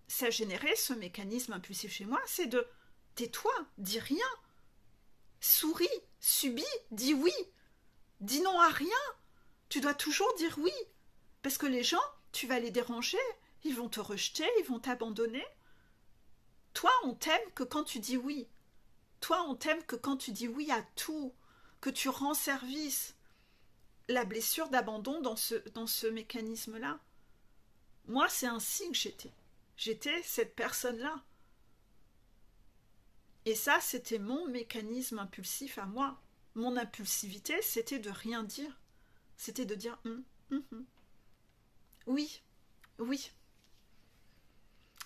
ça générait ce mécanisme impulsif chez moi, c'est de tais-toi, dis rien, souris, subis, dis oui, dis non à rien. Tu dois toujours dire oui, parce que les gens, tu vas les déranger, ils vont te rejeter, ils vont t'abandonner. Toi, on t'aime que quand tu dis oui. Toi, on t'aime que quand tu dis oui à tout, que tu rends service. La blessure d'abandon dans ce mécanisme-là. Moi, c'est ainsi que j'étais. J'étais cette personne-là. Et ça, c'était mon mécanisme impulsif à moi. Mon impulsivité, c'était de rien dire. C'était de dire oui, oui.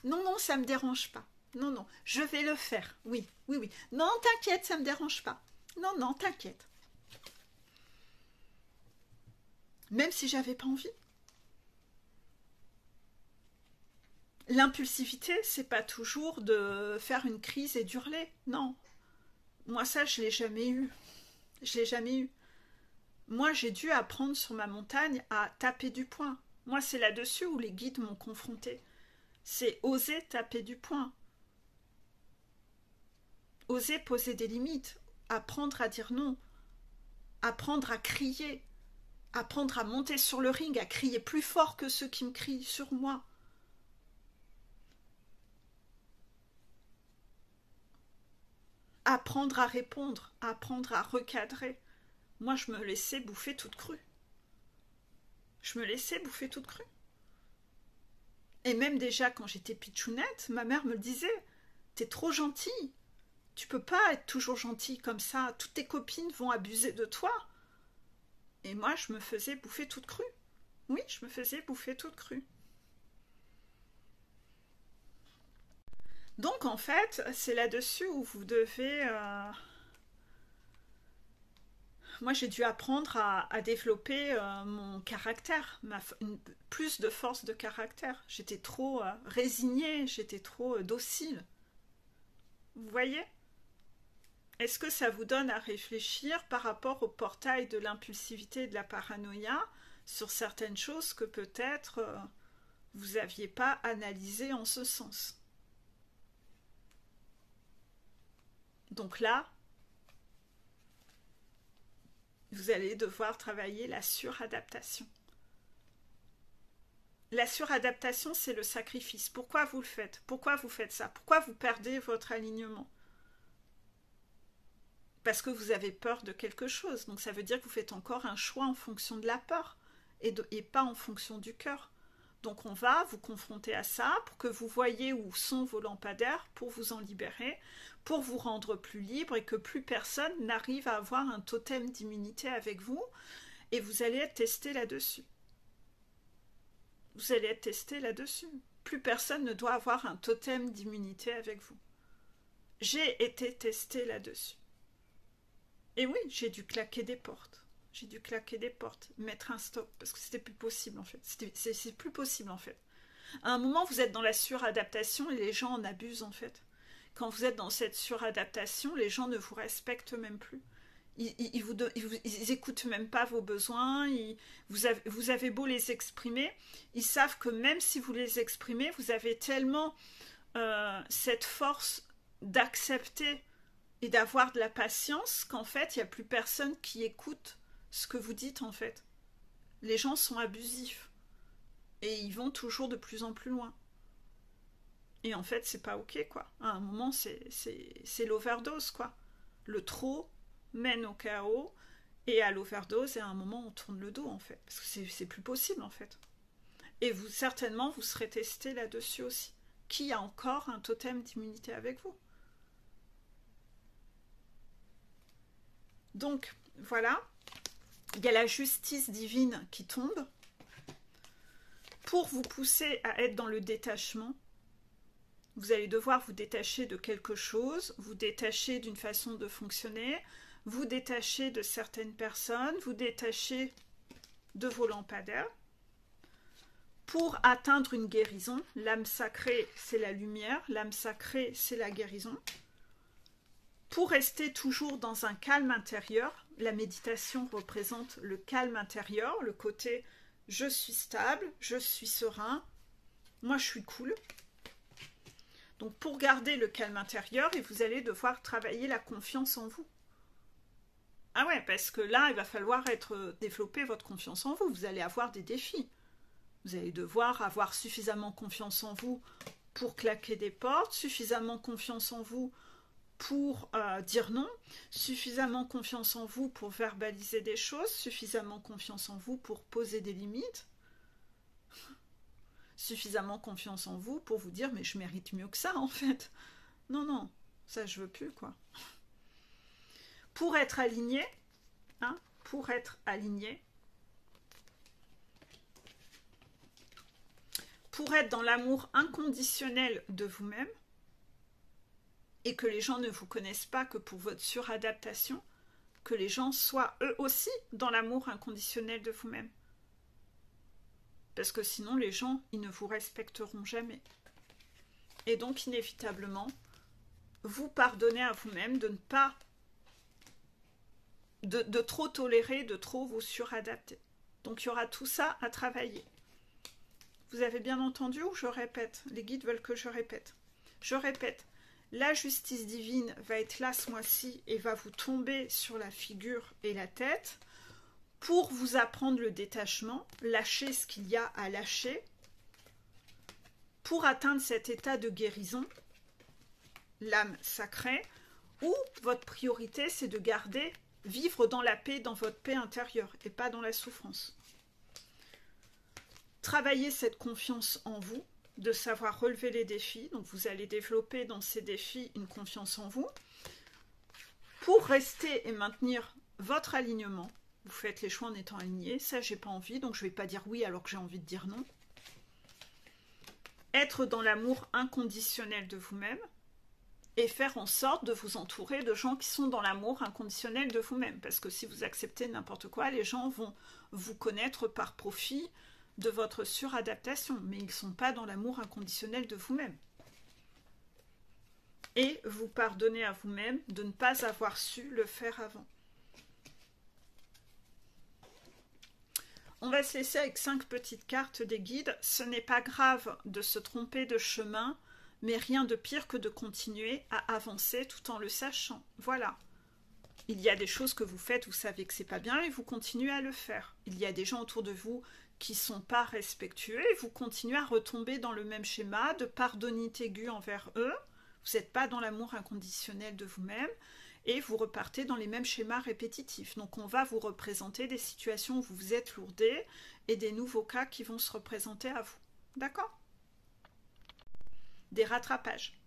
Non, non, ça me dérange pas. Non, non, je vais le faire. Oui, oui, oui. Non, t'inquiète, ça me dérange pas. Non, non, t'inquiète. Même si j'avais pas envie. L'impulsivité, c'est pas toujours de faire une crise et d'hurler. Non. Moi, ça, je l'ai jamais eu. Je l'ai jamais eu. Moi, j'ai dû apprendre sur ma montagne à taper du poing. Moi, c'est là-dessus où les guides m'ont confronté. C'est oser taper du poing. Oser poser des limites. Apprendre à dire non. Apprendre à crier. Apprendre à monter sur le ring, à crier plus fort que ceux qui me crient sur moi. Apprendre à répondre. Apprendre à recadrer. Moi, je me laissais bouffer toute crue. Je me laissais bouffer toute crue. Et même déjà, quand j'étais pitchounette, ma mère me disait « T'es trop gentille. Tu peux pas être toujours gentille comme ça. Toutes tes copines vont abuser de toi. » Et moi, je me faisais bouffer toute crue. Oui, je me faisais bouffer toute crue. Donc, en fait, c'est là-dessus où vous devez... Moi, j'ai dû apprendre à développer mon caractère, plus de force de caractère. J'étais trop résignée, j'étais trop docile. Vous voyez ? Est-ce que ça vous donne à réfléchir par rapport au portail de l'impulsivité et de la paranoïa sur certaines choses que peut-être vous n'aviez pas analysées en ce sens ? Donc là, vous allez devoir travailler la suradaptation. La suradaptation, c'est le sacrifice. Pourquoi vous le faites ? Pourquoi vous faites ça ? Pourquoi vous perdez votre alignement ? Parce que vous avez peur de quelque chose. Donc ça veut dire que vous faites encore un choix en fonction de la peur et pas en fonction du cœur. Donc on va vous confronter à ça pour que vous voyez où sont vos lampadaires, pour vous en libérer, pour vous rendre plus libre et que plus personne n'arrive à avoir un totem d'immunité avec vous. Et vous allez être testé là-dessus. Vous allez être testé là-dessus. plus personne ne doit avoir un totem d'immunité avec vous. J'ai été testée là-dessus. Et oui, j'ai dû claquer des portes. J'ai dû claquer des portes, mettre un stop, parce que c'était plus possible en fait. C'est plus possible en fait. À un moment, vous êtes dans la suradaptation et les gens en abusent en fait. Quand vous êtes dans cette suradaptation, les gens ne vous respectent même plus. Ils écoutent même pas vos besoins. Vous avez beau les exprimer, ils savent que même si vous les exprimez, vous avez tellement cette force d'accepter et d'avoir de la patience qu'en fait, il n'y a plus personne qui écoute ce que vous dites en fait. Les gens sont abusifs et ils vont toujours de plus en plus loin. Et en fait, c'est pas ok quoi. À un moment, c'est l'overdose quoi. Le trop mène au chaos et à l'overdose, et à un moment, on tourne le dos en fait. Parce que c'est plus possible en fait. Et vous, certainement, vous serez testé là-dessus aussi. Qui a encore un totem d'immunité avec vous? Donc, voilà. Il y a la justice divine qui tombe pour vous pousser à être dans le détachement. Vous allez devoir vous détacher de quelque chose, vous détacher d'une façon de fonctionner, vous détacher de certaines personnes, vous détacher de vos lampadaires pour atteindre une guérison. L'âme sacrée, c'est la lumière, l'âme sacrée, c'est la guérison. Pour rester toujours dans un calme intérieur, la méditation représente le calme intérieur, le côté je suis stable, je suis serein, moi je suis cool. Donc pour garder le calme intérieur, et vous allez devoir travailler la confiance en vous. Ah ouais, parce que là, il va falloir développer votre confiance en vous. Vous allez avoir des défis. Vous allez devoir avoir suffisamment confiance en vous pour claquer des portes, suffisamment confiance en vous pour dire non, suffisamment confiance en vous pour verbaliser des choses, suffisamment confiance en vous pour poser des limites, suffisamment confiance en vous pour vous dire mais je mérite mieux que ça en fait. Non, non, ça je veux plus quoi. Pour être aligné, pour être aligné, pour être dans l'amour inconditionnel de vous-même, et que les gens ne vous connaissent pas que pour votre suradaptation, que les gens soient eux aussi dans l'amour inconditionnel de vous-même. Parce que sinon, les gens, ils ne vous respecteront jamais. Et donc, inévitablement, vous pardonnez à vous-même de ne pas de trop tolérer, de trop vous suradapter. Donc, il y aura tout ça à travailler. Vous avez bien entendu ou je répète? Les guides veulent que je répète. Je répète. La justice divine va être là ce mois-ci et va vous tomber sur la figure et la tête pour vous apprendre le détachement, lâcher ce qu'il y a à lâcher, pour atteindre cet état de guérison, l'âme sacrée, où votre priorité c'est de garder, vivre dans la paix, dans votre paix intérieure et pas dans la souffrance. Travaillez cette confiance en vous, de savoir relever les défis. Donc vous allez développer dans ces défis une confiance en vous. Pour rester et maintenir votre alignement, vous faites les choix en étant aligné. Ça, j'ai pas envie, donc je vais pas dire oui alors que j'ai envie de dire non. Être dans l'amour inconditionnel de vous-même et faire en sorte de vous entourer de gens qui sont dans l'amour inconditionnel de vous-même. Parce que si vous acceptez n'importe quoi, les gens vont vous connaître par profit de votre suradaptation, mais ils ne sont pas dans l'amour inconditionnel de vous-même. Et vous pardonnez à vous-même de ne pas avoir su le faire avant. On va se laisser avec 5 petites cartes des guides. Ce n'est pas grave de se tromper de chemin, mais rien de pire que de continuer à avancer tout en le sachant. Voilà. Il y a des choses que vous faites, vous savez que c'est pas bien et vous continuez à le faire. Il y a des gens autour de vous qui ne sont pas respectueux et vous continuez à retomber dans le même schéma de pardonnite aiguë envers eux. Vous n'êtes pas dans l'amour inconditionnel de vous-même et vous repartez dans les mêmes schémas répétitifs. Donc on va vous représenter des situations où vous vous êtes lourdé et des nouveaux cas qui vont se représenter à vous. D'accord? Des rattrapages.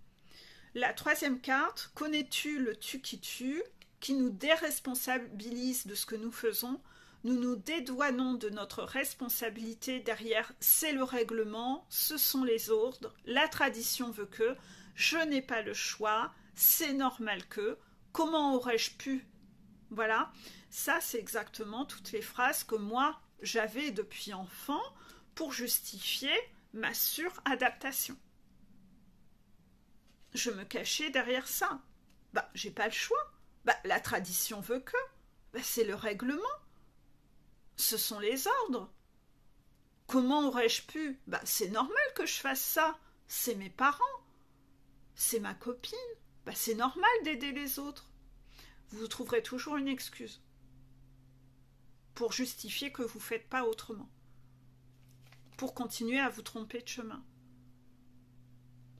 La 3e carte, connais-tu le tu qui tue, qui nous déresponsabilise de ce que nous faisons, nous nous dédouanons de notre responsabilité derrière « c'est le règlement, ce sont les ordres, la tradition veut que, je n'ai pas le choix, c'est normal que, comment aurais-je pu ?» Voilà, ça c'est exactement toutes les phrases que moi j'avais depuis enfant pour justifier ma suradaptation. Je me cachais derrière ça. Bah, j'ai pas le choix. Bah, la tradition veut que. Bah, c'est le règlement. Ce sont les ordres. Comment aurais-je pu? Bah, c'est normal que je fasse ça. C'est mes parents. C'est ma copine. Bah, c'est normal d'aider les autres. Vous trouverez toujours une excuse pour justifier que vous ne faites pas autrement. Pour continuer à vous tromper de chemin.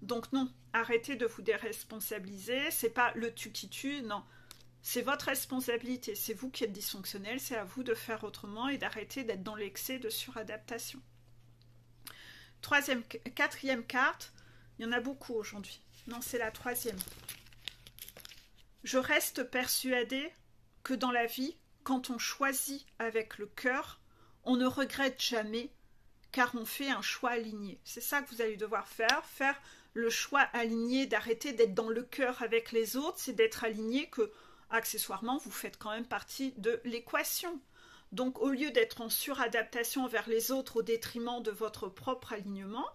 Donc non, arrêtez de vous déresponsabiliser, c'est pas le tu qui tue, non. C'est votre responsabilité, c'est vous qui êtes dysfonctionnel, c'est à vous de faire autrement et d'arrêter d'être dans l'excès de suradaptation. Quatrième carte, il y en a beaucoup aujourd'hui. Non, c'est la troisième. Je reste persuadée que dans la vie, quand on choisit avec le cœur, on ne regrette jamais car on fait un choix aligné. C'est ça que vous allez devoir faire le choix aligné, d'arrêter d'être dans le cœur avec les autres, c'est d'être aligné que, accessoirement, vous faites quand même partie de l'équation. Donc, au lieu d'être en suradaptation vers les autres au détriment de votre propre alignement,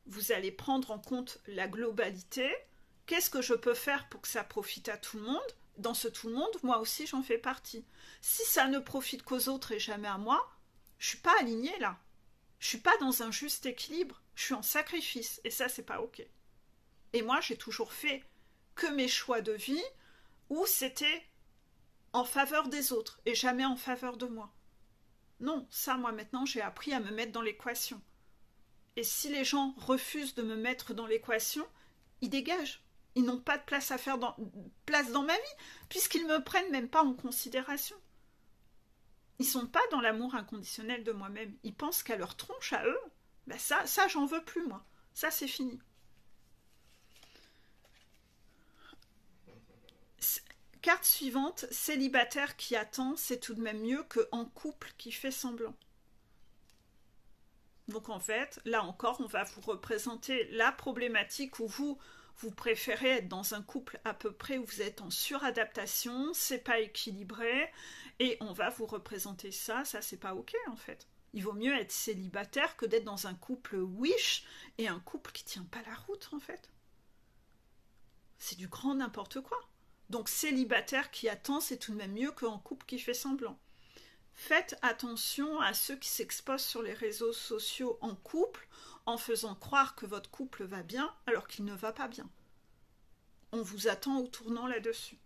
vous allez prendre en compte la globalité. Qu'est-ce que je peux faire pour que ça profite à tout le monde? Dans ce tout le monde, moi aussi, j'en fais partie. Si ça ne profite qu'aux autres et jamais à moi, je ne suis pas alignée là. Je ne suis pas dans un juste équilibre, je suis en sacrifice, et ça, c'est pas ok. Et moi, j'ai toujours fait que mes choix de vie où c'était en faveur des autres et jamais en faveur de moi. Non, ça, moi, maintenant, j'ai appris à me mettre dans l'équation. Et si les gens refusent de me mettre dans l'équation, ils dégagent. Ils n'ont pas de place dans ma vie, puisqu'ils ne me prennent même pas en considération. Ils ne sont pas dans l'amour inconditionnel de moi-même. Ils pensent qu'à leur tronche, à eux, ben ça j'en veux plus, moi. Ça, c'est fini. Carte suivante, célibataire qui attend, c'est tout de même mieux qu'en couple qui fait semblant. Donc en fait, là encore, on va vous représenter la problématique où vous préférez être dans un couple à peu près où vous êtes en suradaptation, c'est pas équilibré, et on va vous représenter ça c'est pas ok en fait. Il vaut mieux être célibataire que d'être dans un couple wish et un couple qui tient pas la route en fait. C'est du grand n'importe quoi. Donc célibataire qui attend, c'est tout de même mieux qu'en couple qui fait semblant. Faites attention à ceux qui s'exposent sur les réseaux sociaux en couple en faisant croire que votre couple va bien alors qu'il ne va pas bien. On vous attend au tournant là-dessus.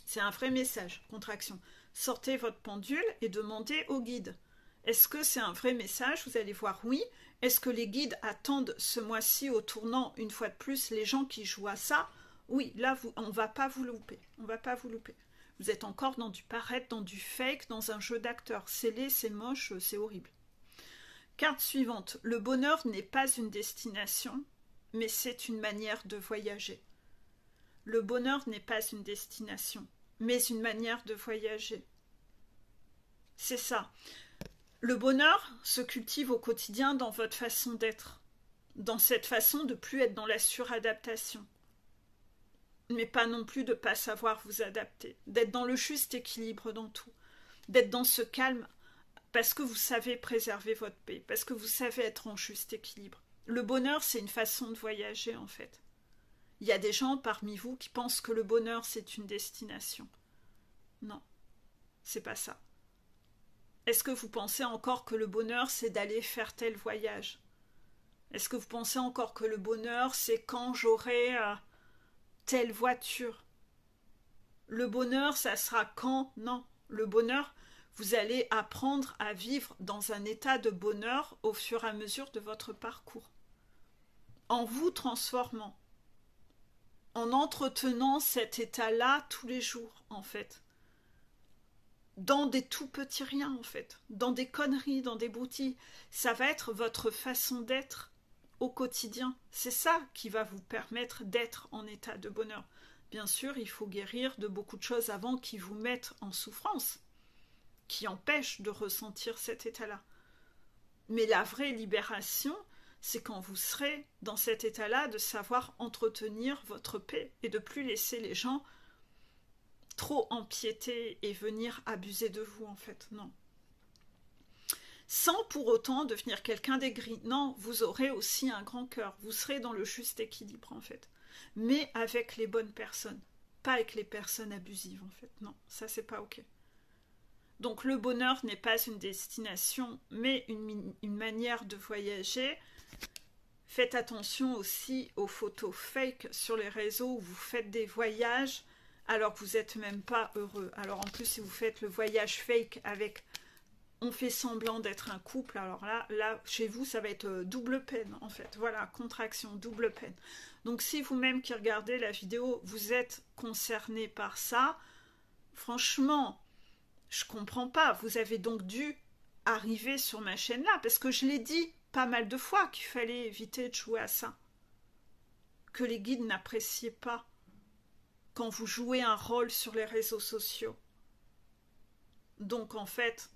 C'est un vrai message, contraction. Sortez votre pendule et demandez au guide. Est-ce que c'est un vrai message? Vous allez voir oui. Est-ce que les guides attendent ce mois-ci au tournant, une fois de plus, les gens qui jouent à ça? Oui, là, on ne va pas vous louper. On ne va pas vous louper. Vous êtes encore dans du paraître, dans du fake, dans un jeu d'acteur. C'est laid, c'est moche, c'est horrible. Carte suivante. Le bonheur n'est pas une destination, mais c'est une manière de voyager. Le bonheur n'est pas une destination, mais une manière de voyager. C'est ça. Le bonheur se cultive au quotidien dans votre façon d'être, dans cette façon de plus être dans la suradaptation. Mais pas non plus de ne pas savoir vous adapter, d'être dans le juste équilibre dans tout, d'être dans ce calme, parce que vous savez préserver votre paix, parce que vous savez être en juste équilibre. Le bonheur, c'est une façon de voyager, en fait. Il y a des gens parmi vous qui pensent que le bonheur, c'est une destination. Non, c'est pas ça. Est-ce que vous pensez encore que le bonheur, c'est d'aller faire tel voyage? Est-ce que vous pensez encore que le bonheur, c'est quand j'aurai telle voiture? Le bonheur, ça sera quand? Non. Le bonheur, vous allez apprendre à vivre dans un état de bonheur au fur et à mesure de votre parcours. En vous transformant. En entretenant cet état-là tous les jours, en fait. Dans des tout petits riens, en fait. Dans des conneries, dans des broutilles. Ça va être votre façon d'être au quotidien. C'est ça qui va vous permettre d'être en état de bonheur. Bien sûr, il faut guérir de beaucoup de choses avant qui vous mettent en souffrance, qui empêche de ressentir cet état-là. Mais la vraie libération, c'est quand vous serez dans cet état-là de savoir entretenir votre paix et de plus laisser les gens trop empiéter et venir abuser de vous, en fait. Non. Sans pour autant devenir quelqu'un d'aigri. Non, vous aurez aussi un grand cœur. Vous serez dans le juste équilibre, en fait. Mais avec les bonnes personnes. Pas avec les personnes abusives, en fait. Non, ça, c'est pas OK. Donc, le bonheur n'est pas une destination, mais une manière de voyager. Faites attention aussi aux photos fake sur les réseaux où vous faites des voyages alors que vous n'êtes même pas heureux. Alors, en plus, si vous faites le voyage fake avec... on fait semblant d'être un couple, alors là, chez vous, ça va être double peine, en fait. Voilà, contraction, double peine. Donc, si vous-même qui regardez la vidéo, vous êtes concerné par ça, franchement, je comprends pas. Vous avez donc dû arriver sur ma chaîne là, parce que je l'ai dit pas mal de fois qu'il fallait éviter de jouer à ça. Que les guides n'appréciaient pas quand vous jouez un rôle sur les réseaux sociaux. Donc, en fait...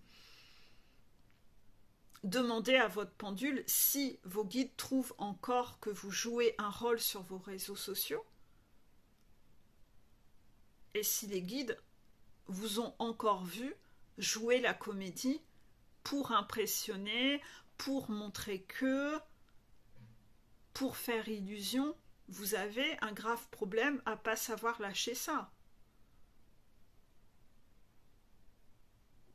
demandez à votre pendule si vos guides trouvent encore que vous jouez un rôle sur vos réseaux sociaux et si les guides vous ont encore vu jouer la comédie pour impressionner, pour montrer que, pour faire illusion. Vous avez un grave problème à ne pas savoir lâcher ça.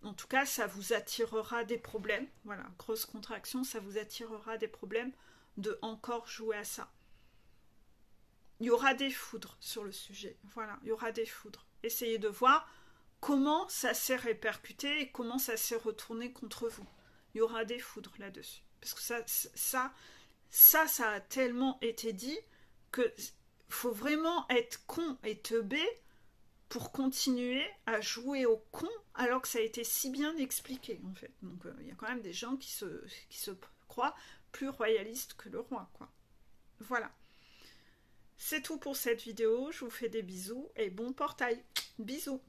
En tout cas, ça vous attirera des problèmes. Voilà, grosse contraction, ça vous attirera des problèmes de encore jouer à ça. Il y aura des foudres sur le sujet. Voilà, il y aura des foudres. Essayez de voir comment ça s'est répercuté et comment ça s'est retourné contre vous. Il y aura des foudres là-dessus. Parce que ça a tellement été dit que faut vraiment être con et teubé pour continuer à jouer au con alors que ça a été si bien expliqué, en fait. Donc, il y a quand même des gens qui se croient plus royalistes que le roi, quoi. Voilà. C'est tout pour cette vidéo. Je vous fais des bisous et bon portail. Bisous.